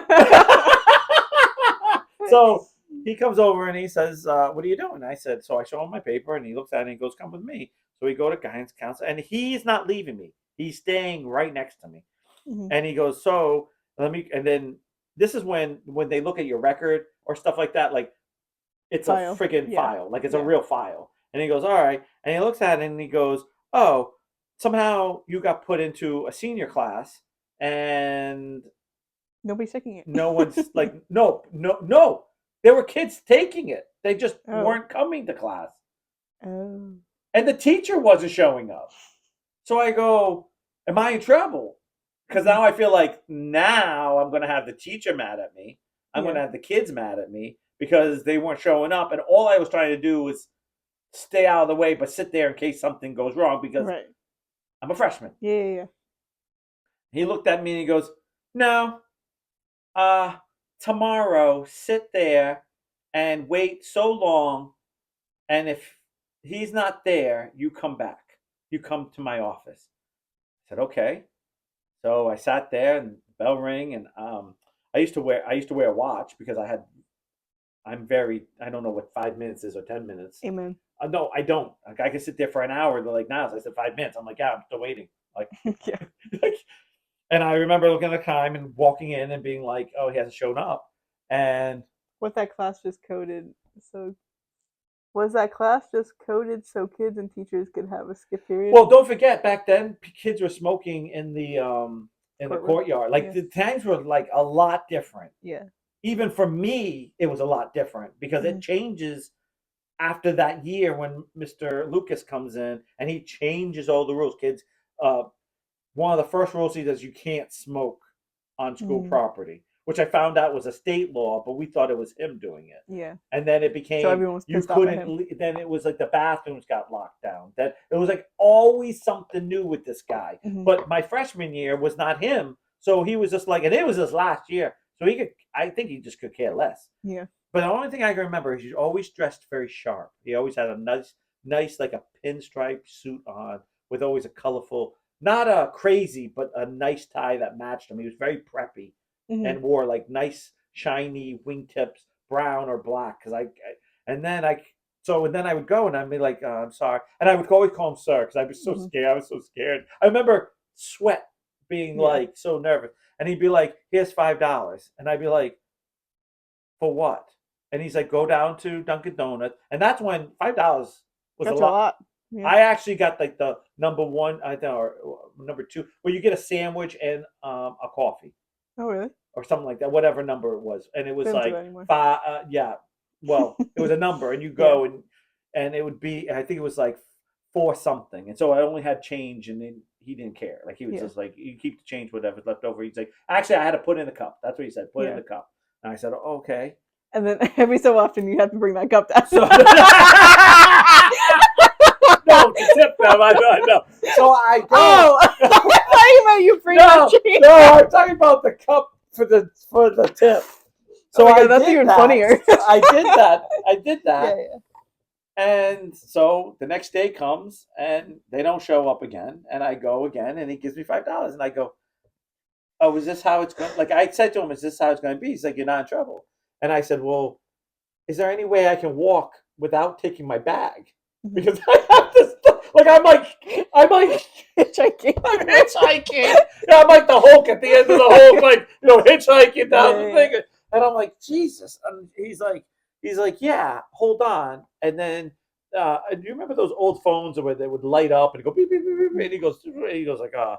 So he comes over and he says, "What are you doing?" I said, "So I show him my paper," and he looks at it and he goes, "Come with me." So we go to guidance counselor, and he's not leaving me. He's staying right next to me. Mhm. And he goes, "So let me." And then this is when they look at your record or stuff like that, like it's a File. friggin' Yeah. file, like it's a Yeah. real file. And he goes, "All right." And he looks at it and he goes, "Oh, somehow you got put into a senior class, and Nobody's taking it. no one's like, no. There were kids taking it. They just Oh. weren't coming to class, Oh. and the teacher wasn't showing up." So I go, "Am I in trouble?" Because now I feel like now I'm going to have the teacher mad at me. I'm going to Yeah. have the kids mad at me because they weren't showing up, and all I was trying to do was stay out of the way, but sit there in case something goes wrong because Right. I'm a freshman. Yeah. He looked at me and he goes, "No, tomorrow sit there and wait so long, and if he's not there, you come back. You come to my office." I said, "Okay." So I sat there and the bell rang, and I used to wear a watch because I don't know what 5 minutes is or 10 minutes. Amen. No, I don't. Like, I can sit there for an hour. They're like, "Now," so I said 5 minutes. I'm like, "Yeah, I'm still waiting." Like, Yeah. like, and I remember looking at the time and walking in and being like, "Oh, he hasn't shown up." And What that class just coded. So was that class just coded so kids and teachers could have a skip period? well, don't forget back then kids were smoking in the Courtroom. courtyard. Like Yeah. the times were like a lot different. Yeah. Even for me, it was a lot different because it Mhm. changes after that year when Mr. Lucas comes in and he changes all the rules. Kids, uh, one of the first rules he does, you can't smoke on school Mm. property, which I found out was a state law, but we thought it was him doing it. Yeah. And then it So became everyone was you pissed off at couldn't. him. Then it was like the bathrooms got locked down. That it was like always something new with this guy. Mhm. But my freshman year was not him, so he was just like, and it was his last year, so he could. I think he just could care less. Yeah. But the only thing I can remember is he's always dressed very sharp. He always had a nice like a pinstripe suit on with always a colorful, not a crazy, but a nice tie that matched him. He was very preppy Mhm. and wore like nice shiny wingtips, brown or black. And then I would go and I'd be like, "I'm sorry," and I would always call him sir because I was so Mhm. scared. I was so scared. I remember sweat being Yeah. like so nervous, and he'd be like, "Here's $5," and I'd be like, "For what?" And he's like, "Go down to Dunkin' Donuts," and that's when $5 was a That's a lot. lot. Yeah. I actually got like the number one, I think, or number two, where you get a sandwich and a coffee Oh really? or something like that, whatever number it was, and it They was don't do like that anymore. five. Yeah, well, it was a number, and you Yeah. go and it would be, I think it was like four something, and so I only had change, and then he didn't care. Like he was Yeah. just like, "You keep the change, whatever's left over." He's like, "Actually, I had to put in the cup." That's what he said. Put in Yeah. the cup, and I said, "Oh, okay." And then every so often you have to bring that cup down. So no, to tip them. I know. So I go. Oh, I thought you meant you bring No, that change. no, I'm talking about the cup for the tip. So Oh my God, I that's did even that. funnier. I did that. I did that. Yeah. And so the next day comes and they don't show up again. And I go again and he gives me $5. And I go, "Oh, is this how it's going?" Like I said to him, "Is this how it's going to be?" He's like, "You're not in trouble." And I said, "Well, is there any way I can walk without taking my bag?" Mhm. Because I have this, like, I'm like Hitchhiking. I'm hitchhiking. Yeah, I'm like the Hulk at the end of the Hulk, like, hitchhiking down the Yeah. thing. And I'm like, Jesus. And he's like, "Yeah, hold on." And then, do you remember those old phones where they would light up and go beep beep beep beep? And he goes like, "Da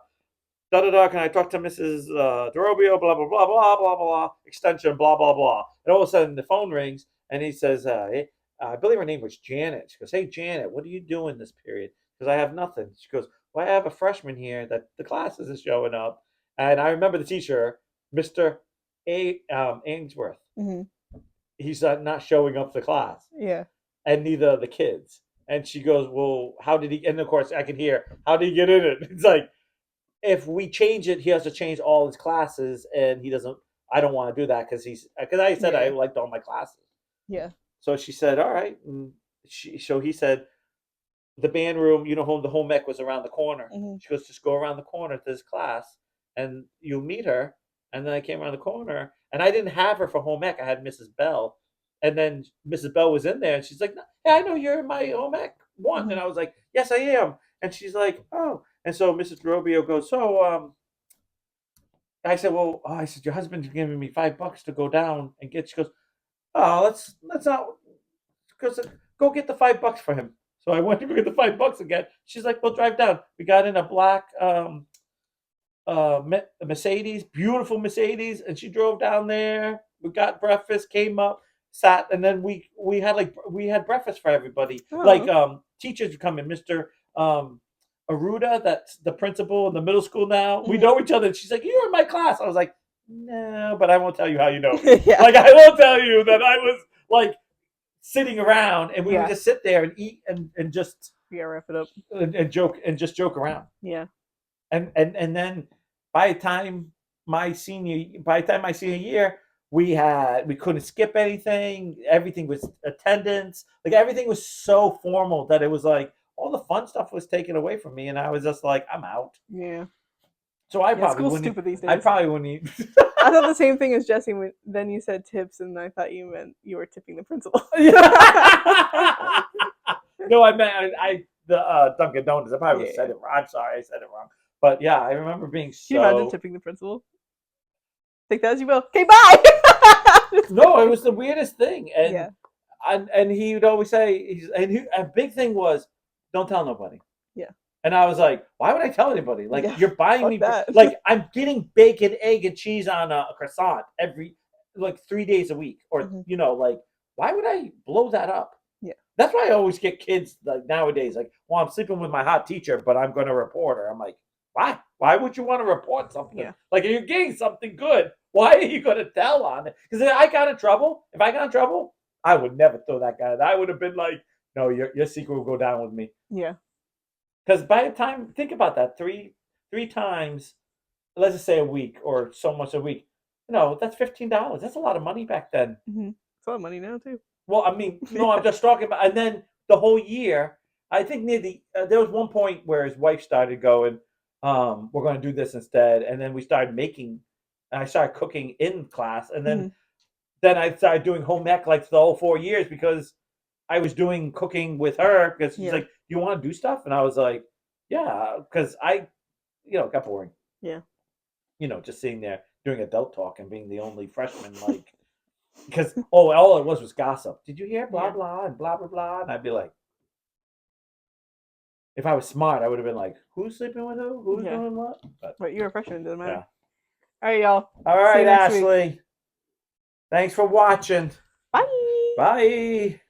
da da. Can I talk to Mrs. Derobio? Blah blah blah blah blah blah. Extension blah blah blah." And all of a sudden the phone rings and he says, "Hey, I believe her name was Janet." She goes, "Hey Janet, what are you doing this period?" Because I have nothing. She goes, "Well, I have a freshman here that the class isn't showing up." And I remember the teacher, Mr. Ainsworth. Mhm. He's not showing up to class, Yeah. and neither of the kids. And she goes, "Well, how did he?" And of course, I could hear, "How did he get in it?" It's like, if we change it, he has to change all his classes, and he doesn't. I don't want to do that because I said I Yeah. liked all my classes. Yeah. So she said, "All right." And so he said, "The band room, the home ec was around the corner." Mhm. She goes, "Just go around the corner to this class, and you'll meet her." And then I came around the corner, and I didn't have her for home ec. I had Mrs. Bell, and then Mrs. Bell was in there, and she's like, "Hey, I know you're in my home ec one," and Mhm. I was like, "Yes, I am." And she's like, "Oh," and so Mrs. Robio goes, "So, I said, well, I said, your husband's giving me $5 to go down and get." She goes, "Oh, let's not, because go get the $5 for him." So I went to go get the $5 again. She's like, "We'll drive down." We got in a black Mercedes, beautiful Mercedes, and she drove down there. We got breakfast, came up, sat, and then we had breakfast for everybody. Like Oh. teachers would come in, Mr. Aruda, that's the principal in the middle school now. We Mhm. know each other. And she's like, "You're in my class." I was like, "No, but I won't tell you how you know me." Yeah. Like I won't tell you that I was like sitting around and we would Yeah. just sit there and eat and just Yeah. Wrap it up. and joke and just joke around. Yeah. And then by the time by the time my senior year, we couldn't skip anything. Everything was attendance. Like everything was so formal that it was like all the fun stuff was taken away from me, and I was just like, I'm out. Yeah. So I Yeah. probably School's wouldn't. stupid these I days. probably wouldn't eat. I thought the same thing as Jesse. Then you said tips, and I thought you meant you were tipping the principal. No, I meant the Dunkin' Donuts. I probably Yeah. said it wrong. I'm sorry, I said it wrong. But yeah, I remember being Can you imagine so. tipping the principal? Take that as you will. Okay, bye. No, it was the weirdest thing, Yeah. and he would always say, a big thing was, "Don't tell nobody." Yeah. And I was like, "Why would I tell anybody? Like Yeah. you're buying Fuck me, that. like I'm getting bacon, egg, and cheese on a croissant every like 3 days a week, or Mhm. like why would I blow that up?" Yeah. That's why I always get kids like nowadays, like, "Well, I'm sleeping with my hot teacher, but I'm going to report her." I'm like, "Why? Why would you want to report something? Yeah. Like, if you're getting something good, why are you going to tell on it?" Because if I got in trouble, I would never throw that guy. I would have been like, "No, your secret will go down with me." Yeah. Because by the time, think about that, three times, let's just say a week or so much a week, that's $15. That's a lot of money back then. Mm-hmm. It's a lot of money now too. Well, I mean, no, Yeah. I'm just talking about, and then the whole year. I think near there was one point where his wife started going, "We're going to do this instead," and then we started making. And I started cooking in class, and Mhm. then I started doing home ec like the whole 4 years because I was doing cooking with her because she's Yeah. like, "You want to do stuff?" And I was like, "Yeah," because I, got boring. Yeah. Just sitting there doing adult talk and being the only freshman, like, because all it was gossip. Did you hear blah Yeah. blah and blah blah blah? And I'd be like, if I was smart, I would have been like, "Who's sleeping with who? Who's Yeah. doing what?" But you're a freshman, it doesn't matter. Yeah. All right, y'all. All See right, you next week. Ashley. Thanks for watching. Bye. Bye.